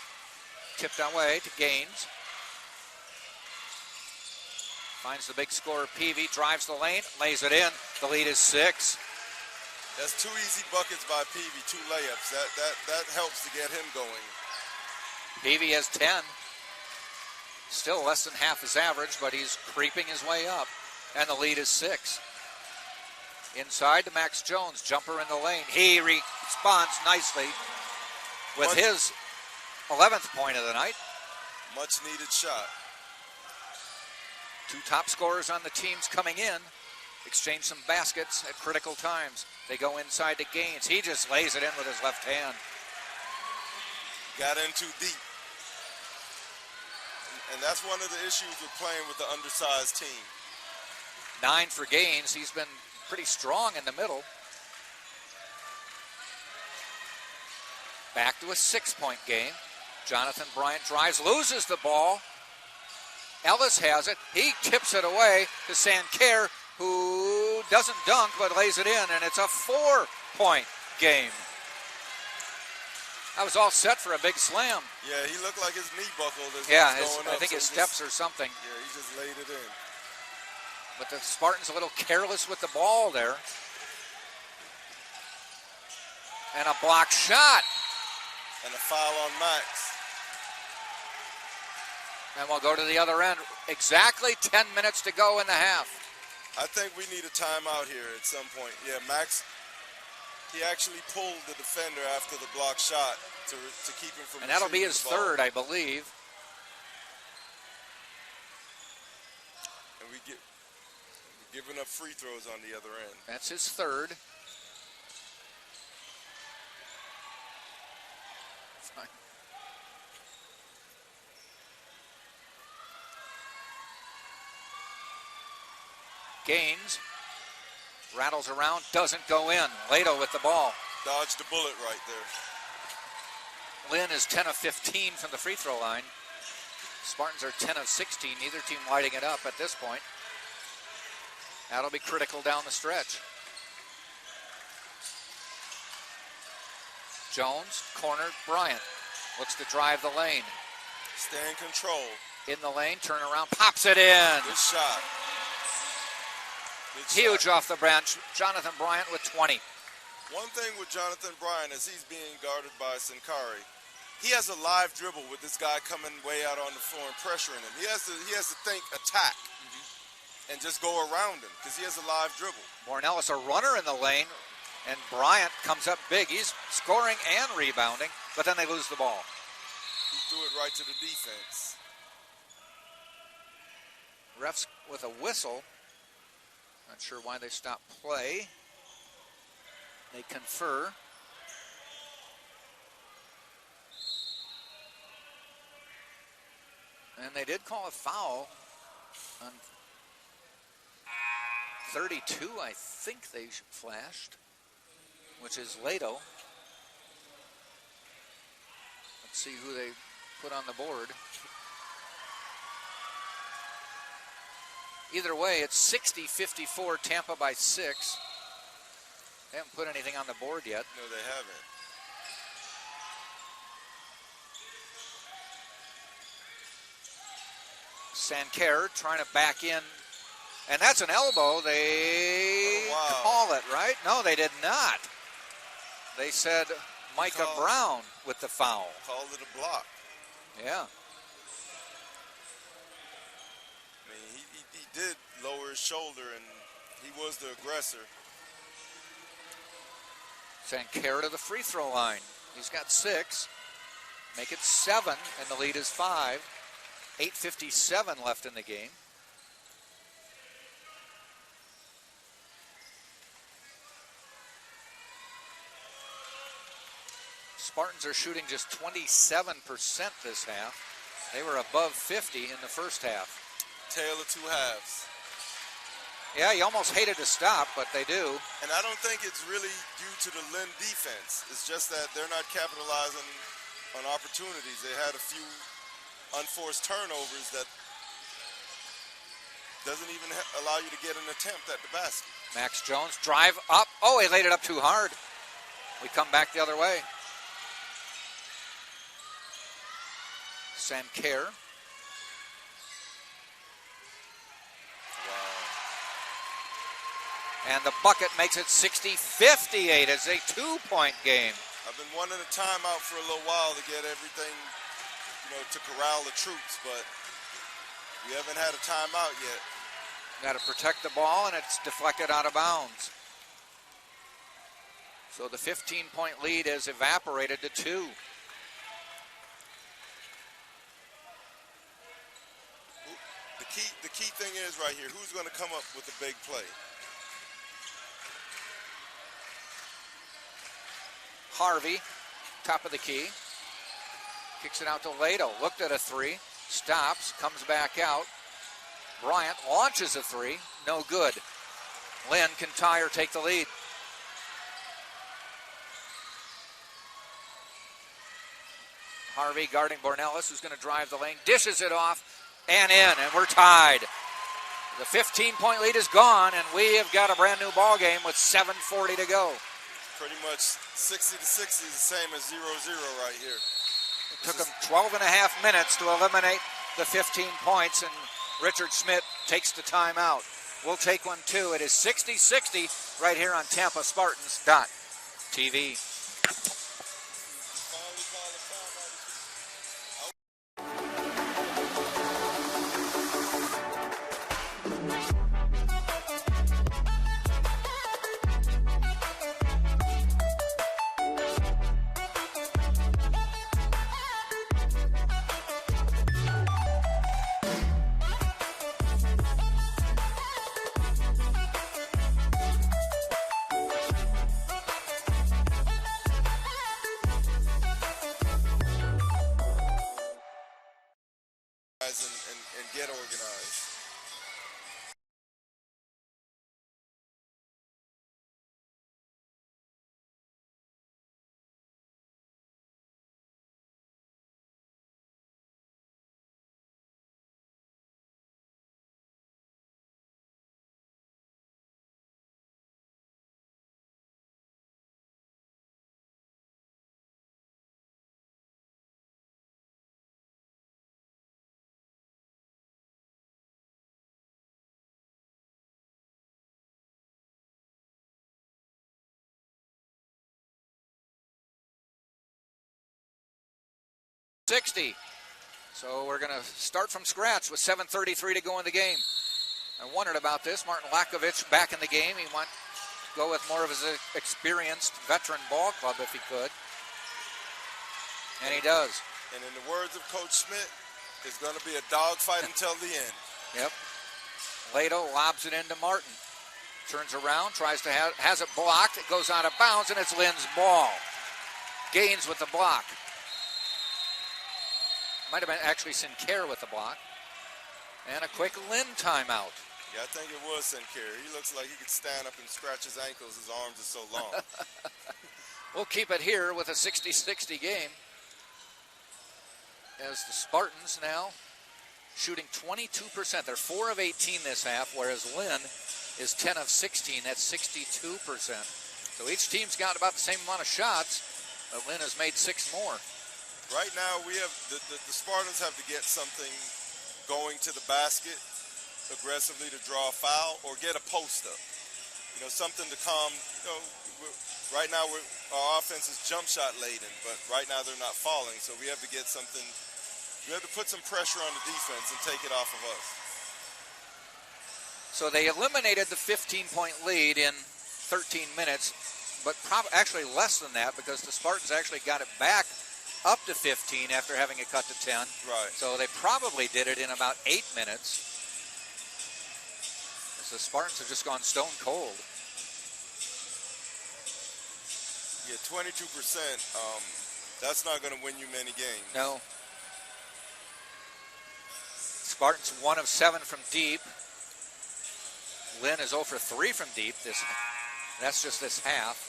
tipped away to Gaines. Finds the big scorer, Peavy, drives the lane, lays it in. The lead is 6. That's 2 easy buckets by Peavy, 2 layups. That helps to get him going. Peavy has 10. Still less than half his average, but he's creeping his way up. And the lead is 6. Inside to Max Jones, jumper in the lane. He responds nicely with his 11th point of the night. Much needed shot. 2 top scorers on the teams coming in. Exchange some baskets at critical times. They go inside to Gaines. He just lays it in with his left hand. Got in too deep. And that's one of the issues with playing with the undersized team. 9 for Gaines. He's been pretty strong in the middle. Back to a 6-point game. Jonathan Bryant drives, loses the ball. Ellis has it. He tips it away to Sancerre, who doesn't dunk but lays it in, and it's a 4-point game. That was all set for a big slam. Yeah, he looked like his knee buckled. I think his steps or something. Yeah, he just laid it in. But the Spartans a little careless with the ball there. And a block shot. And a foul on Max. And we'll go to the other end. Exactly 10 minutes to go in the half. I think we need a timeout here at some point. Yeah, Max, he actually pulled the defender after the block shot to keep him from. And that'll be his third, I believe. And we're giving up free throws on the other end. That's his third. Fine. Gaines rattles around, doesn't go in. Lato with the ball. Dodged the bullet right there. Lynn is 10 of 15 from the free throw line. Spartans are 10 of 16, neither team lighting it up at this point. That'll be critical down the stretch. Jones, cornered, Bryant. Looks to drive the lane. Stay in control. In the lane, turn around, pops it in. Good shot. Good Huge shot. off the bench. Jonathan Bryant with 20. One thing with Jonathan Bryant is he's being guarded by Sincari. He has a live dribble with this guy coming way out on the floor and pressuring him. He has to think attack and just go around him because he has a live dribble. Bornellis a runner in the lane, and Bryant comes up big. He's scoring and rebounding, but then they lose the ball. He threw it right to the defense. Refs with a whistle. Not sure why they stopped play. They confer. And they did call a foul on 32, I think they flashed, which is Lato. Let's see who they put on the board. Either way, it's 60-54, Tampa by 6. They haven't put anything on the board yet. No, they haven't. Sancerre trying to back in, and that's an elbow. They call it, right? No, they did not. They said Micah Brown with the foul. Called it a block. Yeah. I mean, he did lower his shoulder, and he was the aggressor. Sancerre to the free throw line. He's got 6. Make it 7, and the lead is 5. 8:57 left in the game. Spartans are shooting just 27% this half. They were above 50 in the first half. Tale of two halves. Yeah, you almost hated to stop, but they do. And I don't think it's really due to the Lynn defense. It's just that they're not capitalizing on opportunities. They had a few unforced turnovers that doesn't even allow you to get an attempt at the basket. Max Jones, drive up. Oh, he laid it up too hard. We come back the other way. Sancerre. Wow. And the bucket makes it 60-58. It's a 2-point game. I've been wanting a timeout for a little while to get everything, to corral the troops, but we haven't had a timeout yet. Got to protect the ball, and it's deflected out of bounds. So the 15-point lead has evaporated to 2. The key thing is right here, who's going to come up with the big play? Harvey, top of the key. Kicks it out to Lato. Looked at a 3. Stops. Comes back out. Bryant launches a 3. No good. Lynn can tie or take the lead. Harvey guarding Bornellis, who's going to drive the lane. Dishes it off and in, and we're tied. The 15-point lead is gone, and we have got a brand new ball game with 7:40 to go. Pretty much 60 to 60 is the same as 0-0 right here. It took them 12 and a half minutes to eliminate the 15 points, and Richard Schmidt takes the timeout. We'll take one too. It is 60-60 right here on TampaSpartans.tv. And get organized. 60. So we're going to start from scratch with 7:33 to go in the game. I wondered about this. Martin Lakovich back in the game. He wants to go with more of his experienced veteran ball club if he could. And he does. And in the words of Coach Schmidt, it's going to be a dogfight until the end. Yep. Lato lobs it into Martin. Turns around, tries to has it blocked. It goes out of bounds, and it's Lynn's ball. Gaines with the block. Might have been actually Sinclair with the block. And a quick Lynn timeout. Yeah, I think it was Sinclair. He looks like he could stand up and scratch his ankles. His arms are so long. We'll keep it here with a 60-60 game. As the Spartans now shooting 22%. They're 4 of 18 this half, whereas Lynn is 10 of 16. That's 62%. So each team's got about the same amount of shots, but Lynn has made 6 more. Right now, we have the Spartans have to get something going to the basket aggressively to draw a foul or get a post up. You know, something to calm. You know, right now our offense is jump shot laden, but right now they're not falling. So we have to get something. We have to put some pressure on the defense and take it off of us. So they eliminated the 15-point lead in 13 minutes, but actually less than that because the Spartans actually got it back up to 15 after having it cut to 10. Right. So they probably did it in about 8 minutes. As the Spartans have just gone stone cold. Yeah, 22%. That's not going to win you many games. No. Spartans 1 of 7 from deep. Lynn is 0 for 3 from deep. That's just this half.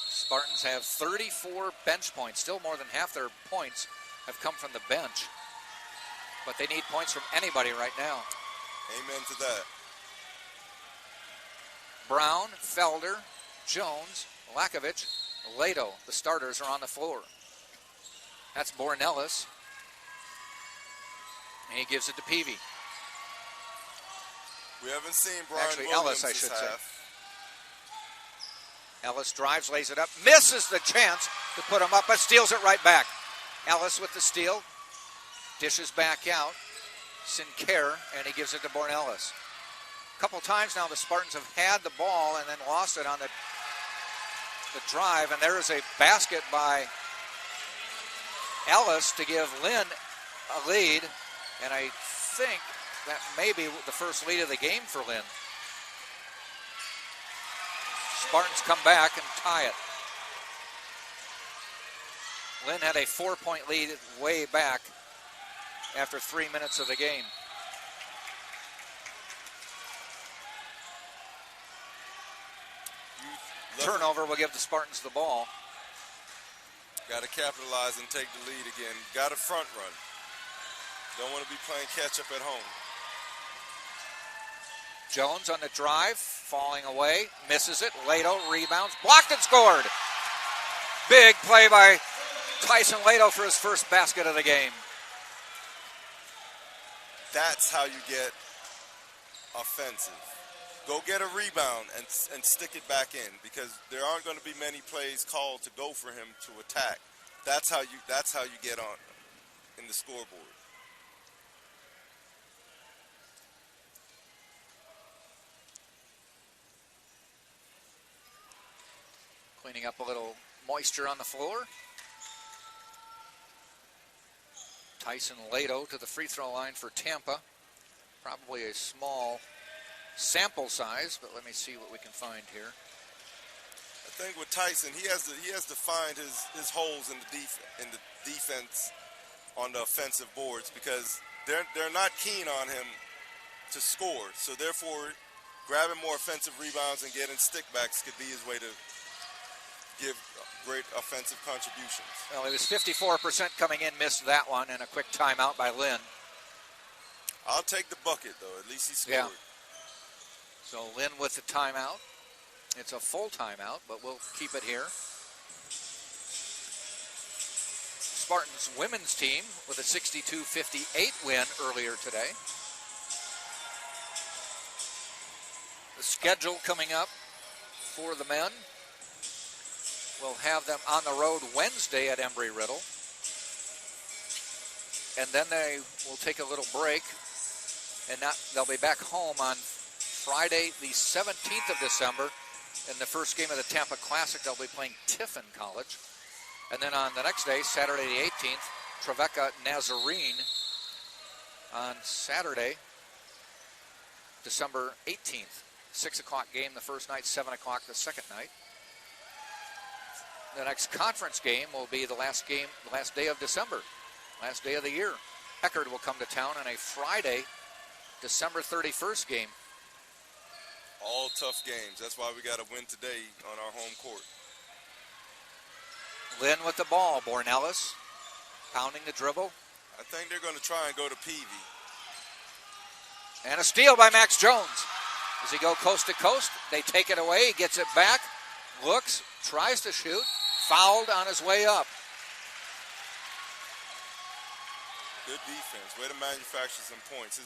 Spartans have 34 bench points. Still more than half their points have come from the bench. But they need points from anybody right now. Amen to that. Brown, Felder, Jones, Lakovich, Lato. The starters are on the floor. That's Bornellis. And he gives it to Peavy. We haven't seen Brian Actually, Williams Ellis, I should this say. half. Ellis drives, lays it up, misses the chance to put him up, but steals it right back. Ellis with the steal, dishes back out. Sinclair, and he gives it to Bornellis. A couple times now the Spartans have had the ball and then lost it on the drive, and there is a basket by Ellis to give Lynn a lead, and I think that may be the first lead of the game for Lynn. Spartans come back and tie it. Lynn had a 4-point lead way back after 3 minutes of the game. Turnover will give the Spartans the ball. Got to capitalize and take the lead again. Got to front run. Don't want to be playing catch up at home. Jones on the drive, falling away, misses it. Lato rebounds, blocked and scored. Big play by Tyson Lato for his first basket of the game. That's how you get offensive. Go get a rebound and stick it back in, because there aren't going to be many plays called to go for him to attack. That's how you get on in the scoreboard. Cleaning up a little moisture on the floor. Tyson Lato to the free throw line for Tampa. Probably a small sample size, but let me see what we can find here. I think with Tyson, he has to find his holes in the defense on the offensive boards, because they're not keen on him to score. So therefore, grabbing more offensive rebounds and getting stickbacks could be his way to give great offensive contributions. Well, it was 54% coming in, missed that one, and a quick timeout by Lynn. I'll take the bucket, though. At least he scored. Yeah. So Lynn with the timeout. It's a full timeout, but we'll keep it here. Spartans women's team with a 62-58 win earlier today. The schedule coming up for the men. We'll have them on the road Wednesday at Embry-Riddle. and then they will take a little break, and they'll be back home on Friday, the 17th of December. In the first game of the Tampa Classic, they'll be playing Tiffin College. And then on the next day, Saturday the 18th, Trevecca Nazarene. On Saturday, December 18th, 6 o'clock game the first night, 7 o'clock the second night. The next conference game will be the last day of December, last day of the year. Eckerd will come to town on a Friday, December 31st game. All tough games. That's why we got to win today on our home court. Lynn with the ball. Bornellis pounding the dribble. I think they're going to try and go to Peavy. And a steal by Max Jones. Does he go coast to coast? They take it away. He gets it back. Looks. Tries to shoot. Fouled on his way up. Good defense. Way to manufacture some points.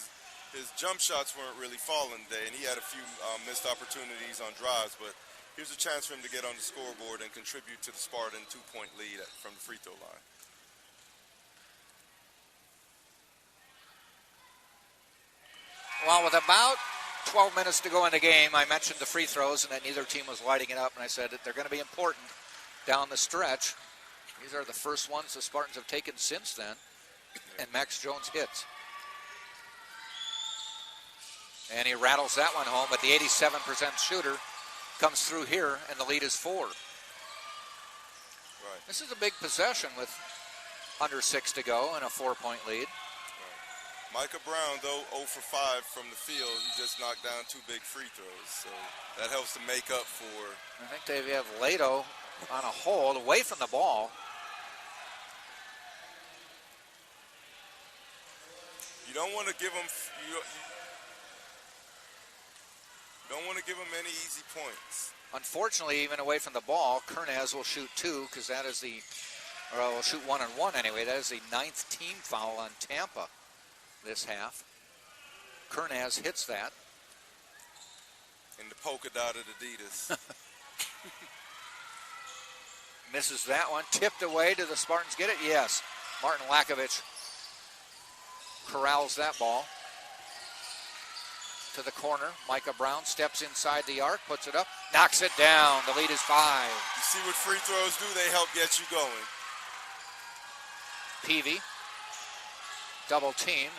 His jump shots weren't really falling today, and he had a few missed opportunities on drives, but here's a chance for him to get on the scoreboard and contribute to the Spartan 2-point lead from the free throw line. Well, with about 12 minutes to go in the game, I mentioned the free throws and that neither team was lighting it up, and I said that they're going to be important down the stretch. These are the first ones the Spartans have taken since then, and Max Jones hits. And he rattles that one home, but the 87% shooter comes through here, and the lead is 4. Right. This is a big possession with under 6 to go and a 4-point lead. Right. Micah Brown, though, 0 for 5 from the field. He just knocked down 2 big free throws, so that helps to make up for. I think they have Lato on a hold away from the ball. You don't want to give him. You don't want to give him any easy points. Unfortunately, even away from the ball, Kernaz will shoot 2 because that is will shoot 1 and 1 anyway. That is the 9th team foul on Tampa this half. Kernaz hits that. In the polka dotted Adidas. Misses that one. Tipped away. Do the Spartans get it? Yes. Martin Lakovich corrals that ball to the corner. Micah Brown steps inside the arc, puts it up, knocks it down. The lead is 5. You see what free throws do? They help get you going. Peavy, double team.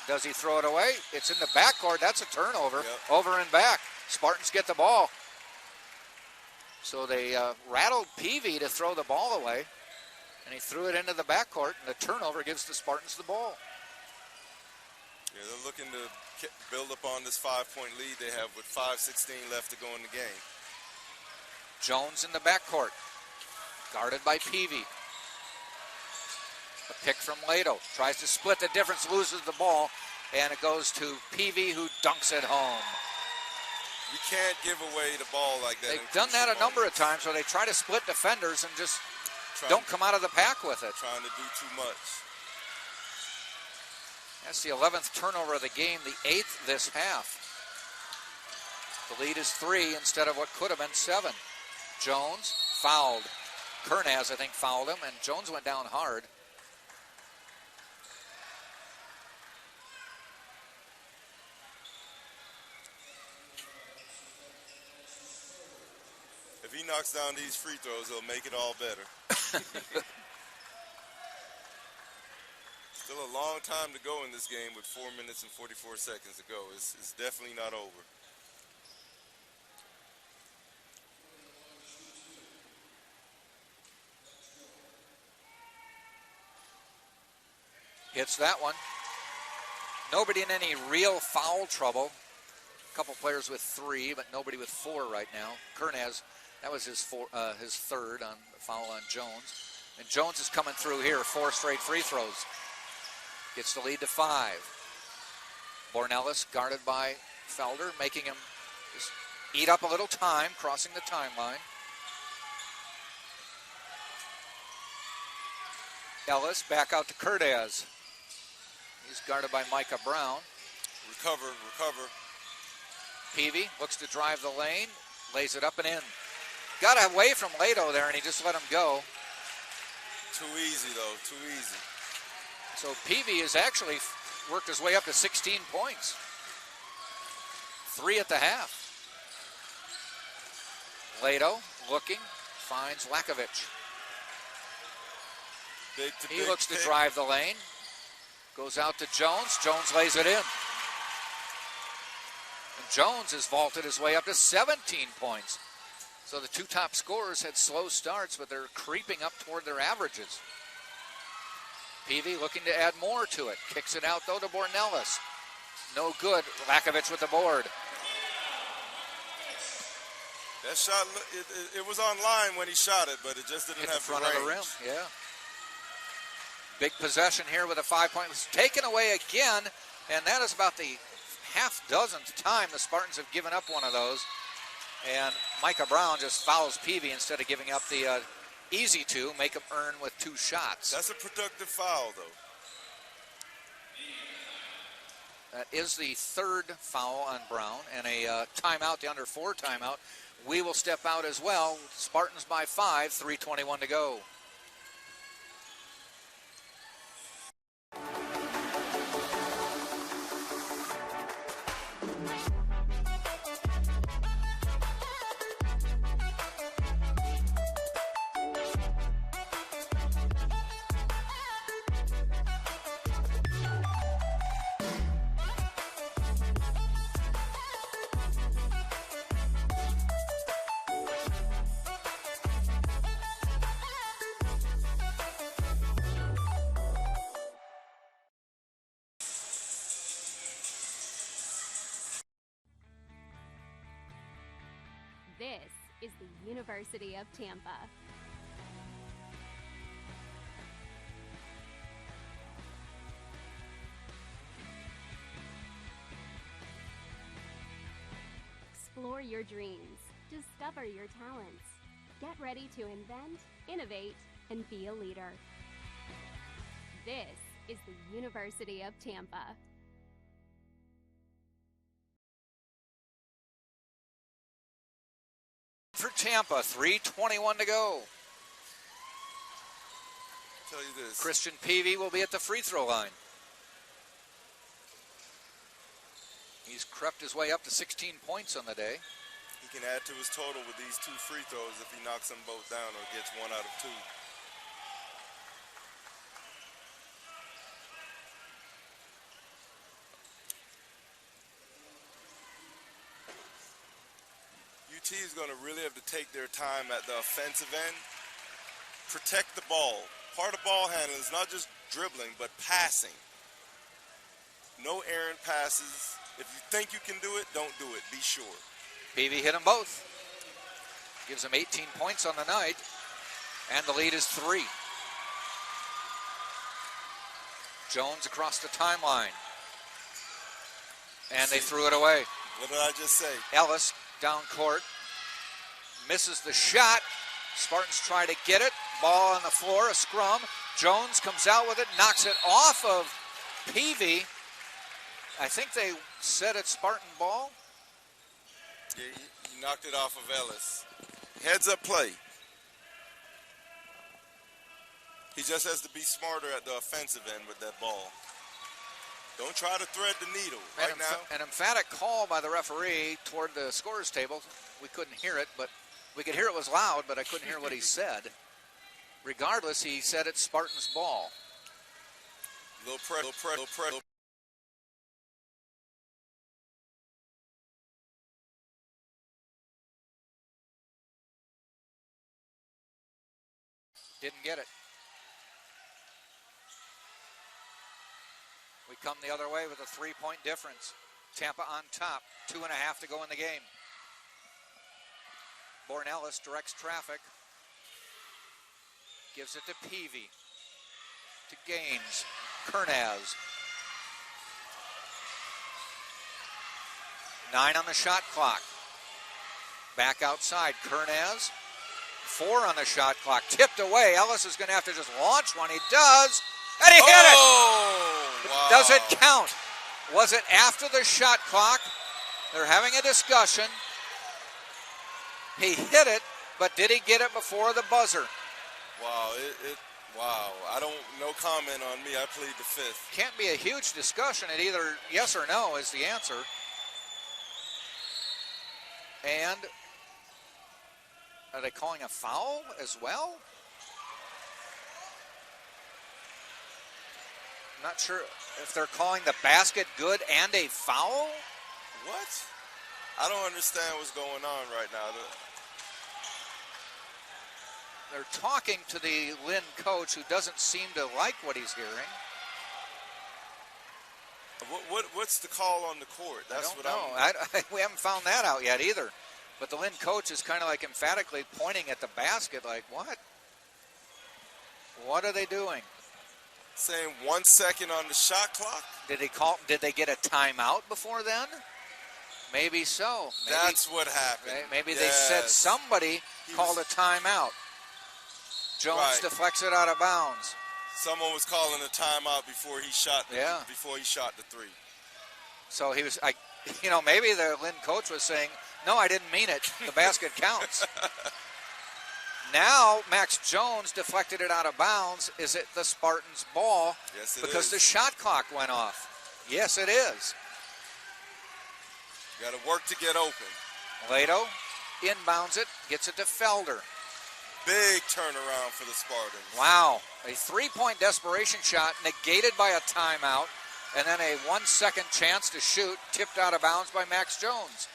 Does he throw it away? It's in the backcourt. That's a turnover. Yep. Over and back. Spartans get the ball. So they rattled Peavy to throw the ball away, and he threw it into the backcourt, and the turnover gives the Spartans the ball. Yeah, they're looking to build upon this 5-point lead they have with 5:16 left to go in the game. Jones in the backcourt, guarded by Peavy. A pick from Lato. Tries to split the difference, loses the ball, and it goes to Peavy, who dunks it home. You can't give away the ball like that. They've done that a number of times where they try to split defenders and just don't come out of the pack with it. Trying to do too much. That's the 11th turnover of the game, the 8th this half. The lead is 3 instead of what could have been 7. Jones fouled. Kernaz, I think, fouled him, and Jones went down hard. If he knocks down these free throws, he'll make it all better. Still a long time to go in this game with 4 minutes and 44 seconds to go. It's definitely not over. Hits that one. Nobody in any real foul trouble. A couple players with 3, but nobody with 4 right now. Kernaz, that was his third on the foul on Jones. And Jones is coming through here, 4 straight free throws. Gets the lead to 5. Bornellis guarded by Felder, making him just eat up a little time, crossing the timeline. Ellis back out to Kernaz. He's guarded by Micah Brown. Recover. Peavy looks to drive the lane, lays it up and in. Got away from Lato there, and he just let him go. Too easy, though. Too easy. So Peavy has actually worked his way up to 16 points. 3 at the half. Lato looking, finds Lakovic. He looks to drive the lane. Goes out to Jones. Jones lays it in. And Jones has vaulted his way up to 17 points. So the two top scorers had slow starts, but they're creeping up toward their averages. Peavy looking to add more to it. Kicks it out, though, to Bornellis. No good. Lakovic with the board. That shot, it was on line when he shot it, but it just didn't have the front range. of the rim, yeah. Big possession here with a 5-point. It's taken away again, and that is about the half-dozenth time the Spartans have given up one of those. And Micah Brown just fouls Peavy instead of giving up the easy two, make him earn with 2 shots. That's a productive foul, though. That is the 3rd foul on Brown, and a timeout, the under 4 timeout. We will step out as well. Spartans by 5, 3:21 to go. This is the University of Tampa. Explore your dreams. Discover your talents. Get ready to invent, innovate, and be a leader. This is the University of Tampa. For Tampa, 3:21 to go. I'll tell you this. Christian Peavy will be at the free throw line. He's crept his way up to 16 points on the day. He can add to his total with these 2 free throws if he knocks them both down or gets 1 out of 2. UT is going to really have to take their time at the offensive end. Protect the ball. Part of ball handling is not just dribbling, but passing. No errant passes. If you think you can do it, don't do it. Be sure. Peavy hit them both. Gives them 18 points on the night, and the lead is 3. Jones across the timeline, and they threw it away. What did I just say? Ellis down court, misses the shot. Spartans try to get it. Ball on the floor, a scrum. Jones comes out with it, knocks it off of Peavy. I think they said it's Spartan ball. Yeah, he knocked it off of Ellis. Heads up play. He just has to be smarter at the offensive end with that ball. Don't try to thread the needle right now. An emphatic call by the referee toward the scorer's table. We couldn't hear it, but we could hear it was loud, but I couldn't hear what he said. Regardless, he said it's Spartan's ball. Little pressure. Didn't get it. We come the other way with a 3-point difference. Tampa on top, 2.5 to go in the game. Bornellis directs traffic. Gives it to Peavy. To Gaines. Kernaz. 9 on the shot clock. Back outside, Kernaz. 4 on the shot clock. Tipped away. Ellis is going to have to just launch one. He does. And he hit it. Wow. Does it count? Was it after the shot clock? They're having a discussion. He hit it, but did he get it before the buzzer? Wow, Wow, no comment on me. I plead the fifth. Can't be a huge discussion. It either yes or no is the answer. And are they calling a foul as well? I'm not sure if they're calling the basket good and a foul. What? I don't understand what's going on right now. They're talking to the Lynn coach, who doesn't seem to like what he's hearing. What's the call on the court? That's I don't know. We haven't found that out yet either. But the Lynn coach is kind of like emphatically pointing at the basket like, what? What are they doing? Saying 1 second on the shot clock? Did they get a timeout before then? Maybe so. Maybe, that's what happened. Maybe they said somebody called a timeout. Jones deflects it out of bounds. Someone was calling a timeout before he shot the three. So he was, maybe the Lynn coach was saying, no, I didn't mean it. The basket counts. Now Max Jones deflected it out of bounds. Is it the Spartans' ball? Yes, it because is. The shot clock went off. Yes, it is. Got to work to get open. Lato inbounds it, gets it to Felder. Big turnaround for the Spartans. Wow. A three-point desperation shot negated by a timeout, and then a 1 second chance to shoot, tipped out of bounds by Max Jones.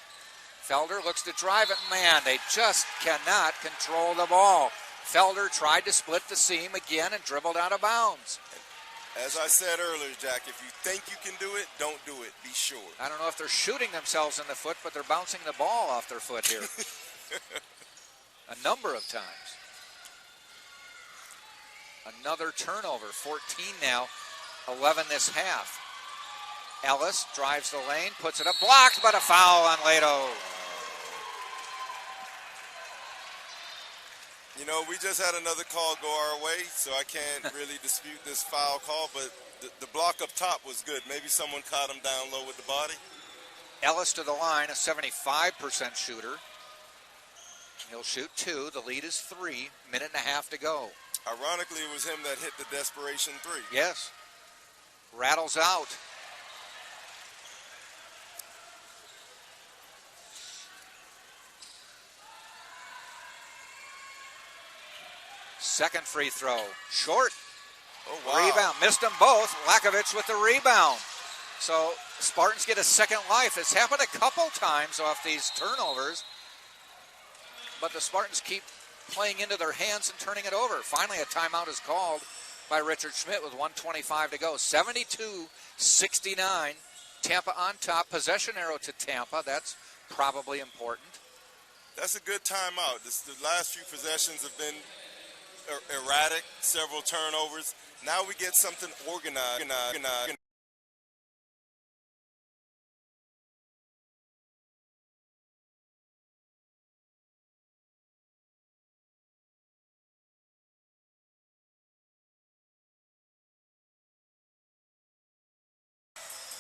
Felder looks to drive it. Man, they just cannot control the ball. Felder tried to split the seam again and dribbled out of bounds. As I said earlier, Jack, if you think you can do it, don't do it. Be sure. I don't know if they're shooting themselves in the foot, but they're bouncing the ball off their foot here. A number of times. Another turnover, 14 now, 11 this half. Ellis drives the lane, puts it up, blocked, but a foul on Lato. You know, we just had another call go our way, so I can't really dispute this foul call, but the block up top was good. Maybe someone caught him down low with the body. Ellis to the line, a 75% shooter. He'll shoot two. The lead is 3. Minute and a half to go. Ironically, it was him that hit the desperation three. Yes. Rattles out. Second free throw. Short. Oh, wow. Rebound. Missed them both. Lakovic with the rebound. So Spartans get a second life. It's happened a couple times off these turnovers. But the Spartans keep playing into their hands and turning it over. Finally, a timeout is called by Richard Schmidt with 1:25 to go. 72-69. Tampa on top. Possession arrow to Tampa. That's probably important. That's a good timeout. The last few possessions have been erratic, several turnovers. Now we get something organized.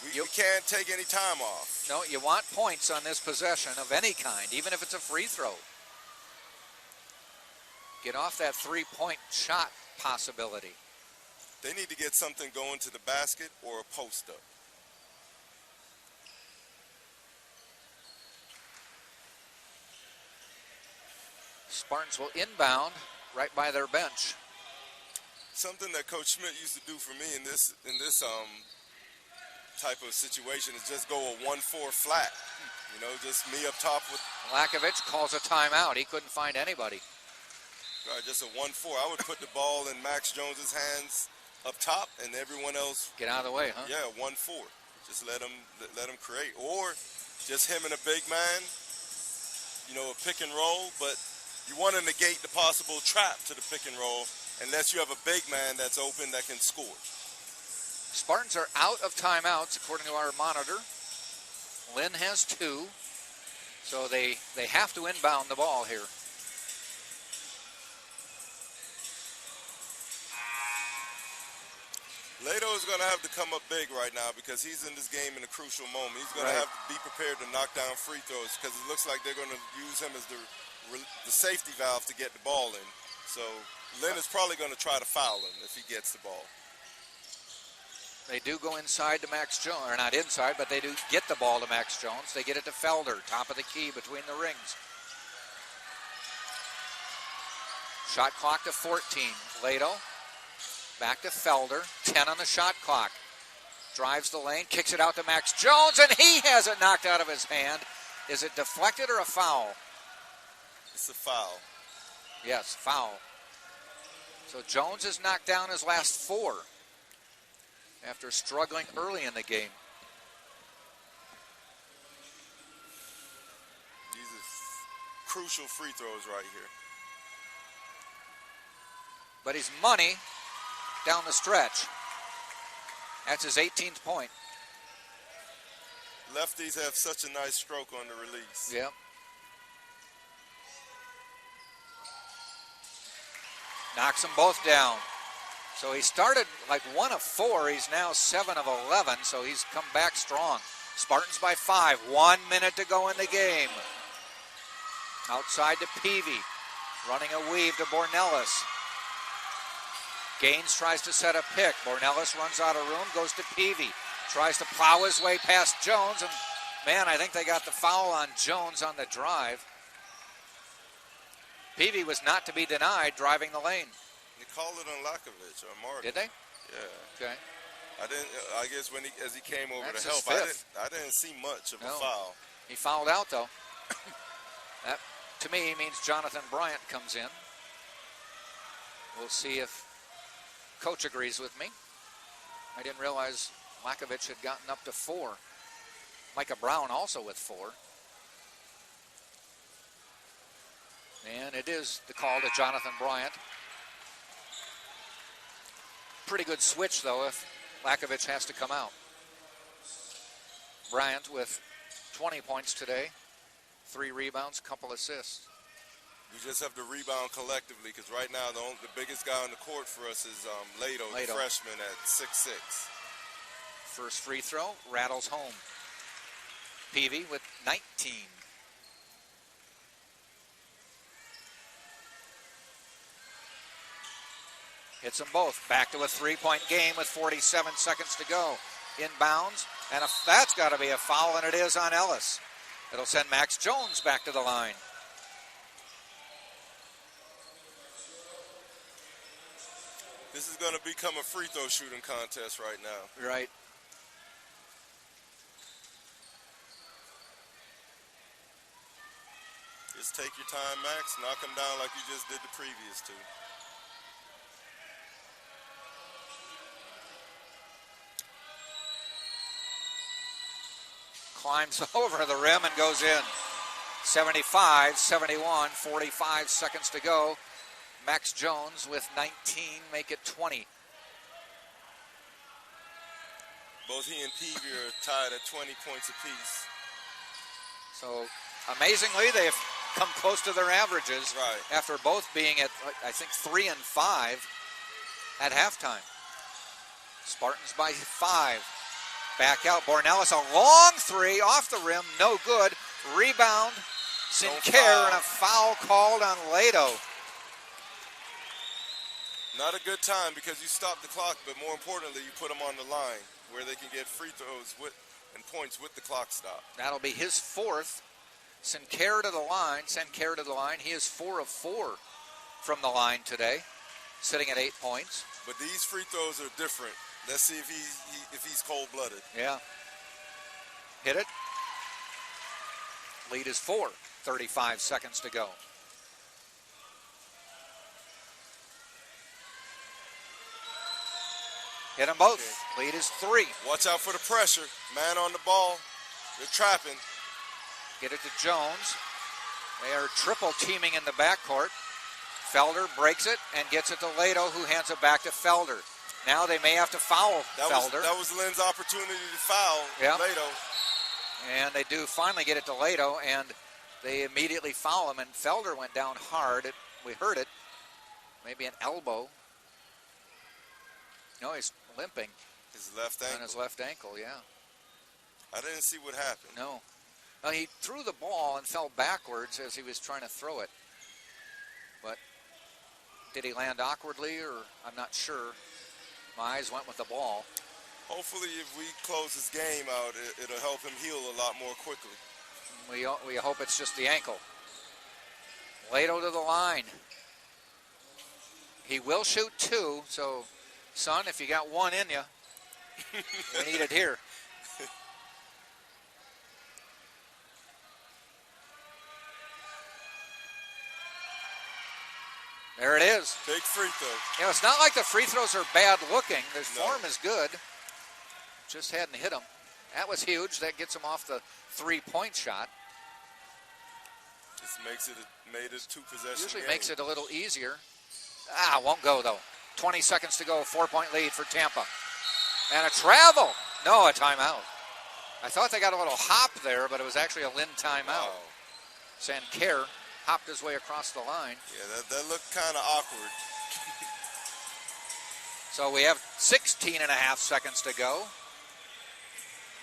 We can't take any time off. No, you want points on this possession of any kind, even if it's a free throw. Get off that three-point shot possibility. They need to get something going to the basket or a post-up. Spartans will inbound right by their bench. Something that Coach Schmidt used to do for me in this type of situation is just go a 1-4 flat. You know, just me up top with. Lakovic calls a timeout. He couldn't find anybody. Right, just a 1-4. I would put the ball in Max Jones's hands up top, and everyone else get out of the way, huh? Yeah, 1-4. Just let him create, or just him and a big man. You know, a pick and roll, but you want to negate the possible trap to the pick and roll unless you have a big man that's open that can score. Spartans are out of timeouts according to our monitor. Lynn has 2, so they have to inbound the ball here. Lato is going to have to come up big right now because he's in this game in a crucial moment. He's going to have to be prepared to knock down free throws because it looks like they're going to use him as the safety valve to get the ball in. So Lynn is probably going to try to foul him if he gets the ball. They do go inside to Max Jones, or not inside, but they do get the ball to Max Jones. They get it to Felder, top of the key between the rings. Shot clock to 14. Lato back to Felder, 10 on the shot clock. Drives the lane, kicks it out to Max Jones, and he has it knocked out of his hand. Is it deflected or a foul? It's a foul. Yes, foul. So Jones has knocked down his last 4 after struggling early in the game. These are crucial free throws right here. But he's money down the stretch. That's his 18th point. Lefties have such a nice stroke on the release. Yep. Knocks them both down. So he started like 1 of 4. He's now 7 of 11, so he's come back strong. Spartans by 5. 1 minute to go in the game. Outside to Peavy. Running a weave to Bornelis. Gaines tries to set a pick. Bornelis runs out of room, goes to Peavy. Tries to plow his way past Jones, and man, I think they got the foul on Jones on the drive. Peavy was not to be denied driving the lane. They called it on Lakovic or Martin. Did they? Yeah. Okay. I guess as he came over That's to his help, fifth. I didn't see much of No. a foul. He fouled out, though. That, to me, means Jonathan Bryant comes in. We'll see if Coach agrees with me. I didn't realize Lakovic had gotten up to 4. Micah Brown also with 4. And it is the call to Jonathan Bryant. Pretty good switch, though, if Lakovic has to come out. Bryant with 20 points today. 3 rebounds, couple assists. We just have to rebound collectively because right now the biggest guy on the court for us is Lato, the freshman at 6'6". First free throw, rattles home. Peavy with 19. Hits them both. Back to a 3-point game with 47 seconds to go. Inbounds, and that's got to be a foul, and it is on Ellis. It'll send Max Jones back to the line. This is going to become a free throw shooting contest right now. Right. Just take your time, Max. Knock him down like you just did the previous 2. Climbs over the rim and goes in. 75, 71, 45 seconds to go. Max Jones with 19, make it 20. Both he and Peavy are tied at 20 points apiece. So, amazingly, they've come close to their averages. Right. After both being at, I think, 3 and 5 at halftime. Spartans by 5. Back out, Bornelis, a long 3 off the rim, no good. Rebound, Sinclair, and a foul called on Lato. Not a good time because you stop the clock, but more importantly, you put them on the line where they can get free throws and points with the clock stop. That'll be his 4th. Sinclair to the line. He is 4 of 4 from the line today, sitting at 8 points. But these free throws are different. Let's see if he's cold-blooded. Yeah. Hit it. Lead is 4. 35 seconds to go. Hit them both. Okay. Lead is 3. Watch out for the pressure. Man on the ball. They're trapping. Get it to Jones. They are triple teaming in the backcourt. Felder breaks it and gets it to Lato, who hands it back to Felder. Now they may have to foul Felder. That was Lynn's opportunity to foul Lato. And they do finally get it to Lato, and they immediately foul him, and Felder went down hard. We heard it. Maybe an elbow. No, he's limping. His left ankle. On his left ankle, yeah. I didn't see what happened. No. He threw the ball and fell backwards as he was trying to throw it. But Did he land awkwardly, or I'm not sure. My eyes went with the ball. Hopefully, if we close this game out, it'll help him heal a lot more quickly. We hope it's just the ankle. Lato to the line. He will shoot 2, so, son, if you got 1 in you, we need it here. There it is. Big free throw. You know, it's not like the free throws are bad looking. His No. form is good. Just hadn't hit him. That was huge. That gets him off the 3-point shot. Just made it 2-possession Usually game. makes it a little easier. Won't go though. 20 seconds to go, 4-point lead for Tampa. And a travel. No, a timeout. I thought they got a little hop there, but it was actually a Lynn timeout. Wow. Sancerre hopped his way across the line. Yeah, that looked kind of awkward. So we have 16 and a half seconds to go.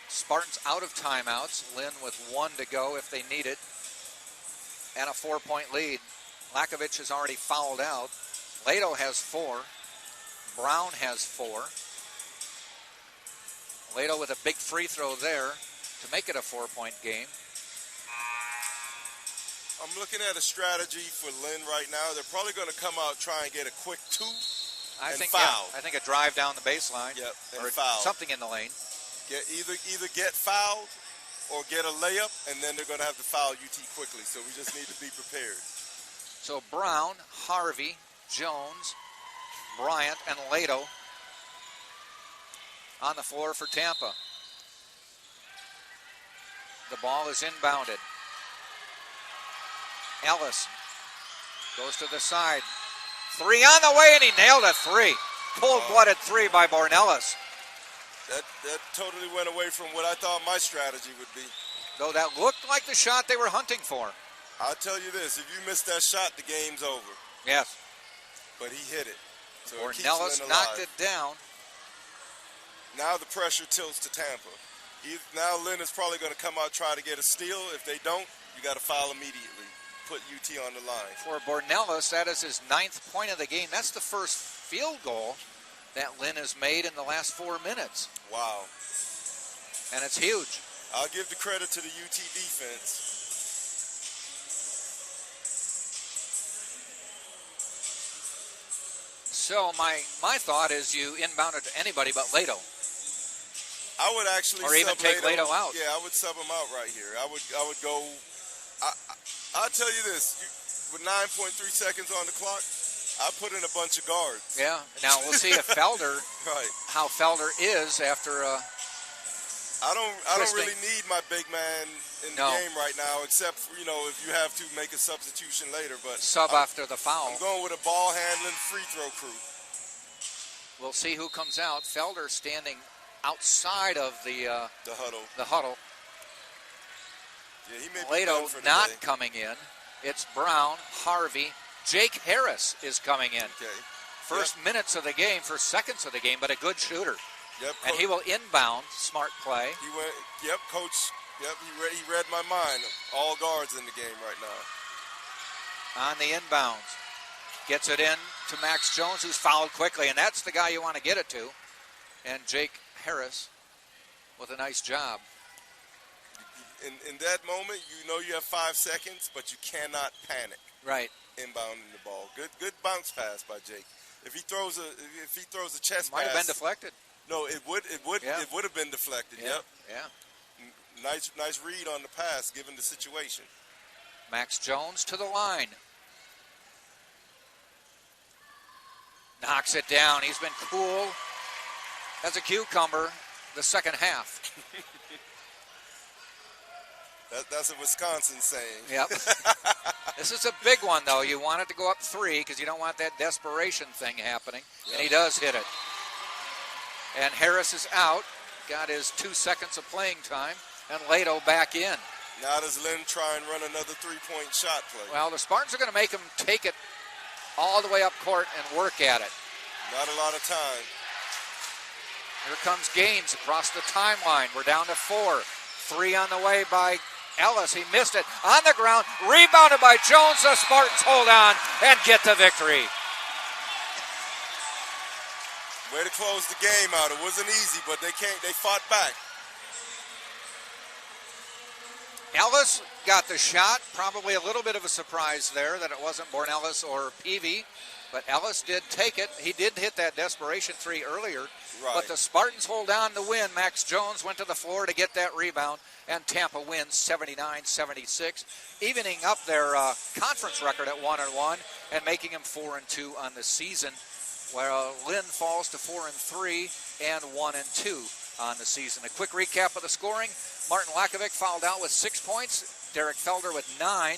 Spartans out of timeouts. Lynn with 1 to go if they need it. And a 4-point lead. Lakovic has already fouled out. Lato has 4. Brown has 4. Lato with a big free throw there to make it a 4-point game. I'm looking at a strategy for Lynn right now. They're probably going to come out try and get a quick 2 I and think foul. Yeah, I think a drive down the baseline. Yep, and or foul. something in the lane. Get either get fouled or get a layup, and then they're going to have to foul UT quickly. So we just need to be prepared. So Brown, Harvey, Jones, Bryant, and Lato on the floor for Tampa. The ball is inbounded. Ellis goes to the side. 3 on the way, and he nailed a 3. Cold-blooded 3 by Bornellis. That totally went away from what I thought my strategy would be. Though that looked like the shot they were hunting for. I'll tell you this, if you miss that shot, the game's over. Yes. But he hit it. So it keeps Bornellis Lynn knocked alive. it down. Now the pressure tilts to Tampa. Now Lynn is probably going to come out try to get a steal. If they don't, you got to foul immediately. Put UT on the line. For Bornellis, that is his 9th point of the game. That's the first field goal that Lynn has made in the last 4 minutes. Wow. And it's huge. I'll give the credit to the UT defense. So my thought is you inbound it to anybody but Lato. I would actually Or even sub take Lato out. Yeah, I would sub him out right here. I would go. I'll tell you this: with 9.3 seconds on the clock, I put in a bunch of guards. Yeah. Now we'll see if Felder, Right. how Felder is after. I don't Twisting. really need my big man in the No. game right now, except for, if you have to make a substitution later. But Sub after the foul. I'm going with a ball handling free throw crew. We'll see who comes out. Felder standing outside of the huddle. Yeah, he may be done Lato for the not day. coming in. It's Brown, Harvey, Jake Harris is coming in. Okay. First minutes of the game, first seconds of the game, but a good shooter. Yep. And he will inbound. Smart play. He went. Yep, coach. Yep, he read my mind. All guards in the game right now. On the inbounds. Gets it in to Max Jones, who's fouled quickly, and that's the guy you want to get it to. And Jake Harris with a nice job. In that moment, you have 5 seconds, but you cannot panic. Right. Inbounding the ball. Good bounce pass by Jake. If he throws a chest Might pass, have been deflected. No, it would Yeah. have been deflected. Yeah. Yep. Yeah. Nice read on the pass, given the situation. Max Jones to the line. Knocks it down. He's been cool as a cucumber the second half. That's a Wisconsin saying. Yep. This is a big one, though. You want it to go up 3 because you don't want that desperation thing happening. Yep. And he does hit it. And Harris is out. Got his 2 seconds of playing time. And Lato back in. Now does Lynn try and run another 3-point shot play? Well, the Spartans are going to make him take it all the way up court and work at it. Not a lot of time. Here comes Gaines across the timeline. We're down to 4. 3 on the way by Ellis. He missed it. On the ground. Rebounded by Jones. The Spartans hold on and get the victory. Way to close the game out. It wasn't easy, but they fought back. Ellis got the shot. Probably a little bit of a surprise there that it wasn't Bornellis or Peavy, but Ellis did take it. He did hit that desperation three earlier, Right. but the Spartans hold on to win. Max Jones went to the floor to get that rebound, and Tampa wins 79-76, evening up their conference record at 1-1 and making them 4-2 on the season, where Lynn falls to 4-3 and 1-2 on the season. A quick recap of the scoring. Martin Lakovic fouled out with 6 points. Derek Felder with 9.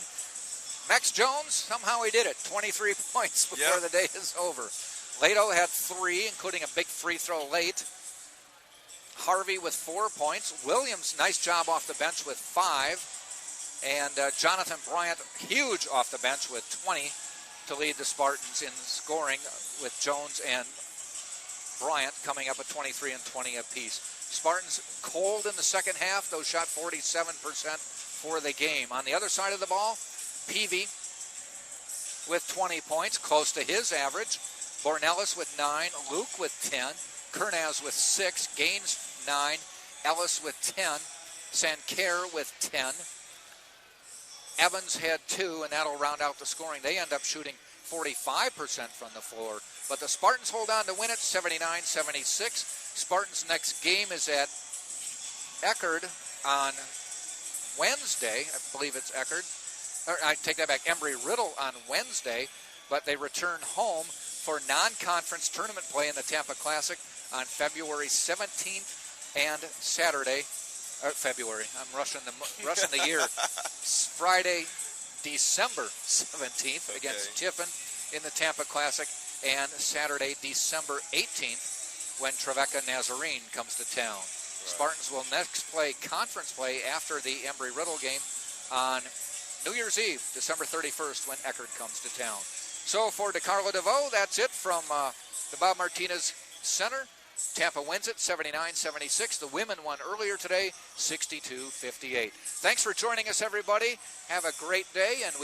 Max Jones, somehow he did it. 23 points before the day is over. Lato had 3, including a big free throw late. Harvey with 4 points. Williams, nice job off the bench with 5. And Jonathan Bryant, huge off the bench with 20 to lead the Spartans in scoring, with Jones and Bryant coming up at 23 and 20 apiece. Spartans cold in the second half, though shot 47% for the game. On the other side of the ball, Peavy with 20 points, close to his average. Bornellis with 9, Luke with 10, Kernaz with 6, Gaines 9, Ellis with 10, Sancerre with 10. Evans had 2, and that'll round out the scoring. They end up shooting 45% from the floor. But the Spartans hold on to win it, 79-76. Spartans' next game is at Eckerd on Wednesday. I believe it's Eckerd. Or, I take that back, Embry-Riddle on Wednesday. But they return home for non-conference tournament play in the Tampa Classic on February 17th and Saturday. February. I'm rushing the year. Friday, December 17th against Tiffin in the Tampa Classic, and Saturday, December 18th when Trevecca Nazarene comes to town. Right. Spartans will next play conference play after the Embry-Riddle game on New Year's Eve, December 31st, when Eckerd comes to town. So for DeCarlo DeVoe, that's it from the Bob Martinez Center. Tampa wins it 79-76. The women won earlier today 62-58. Thanks for joining us, everybody. Have a great day, and we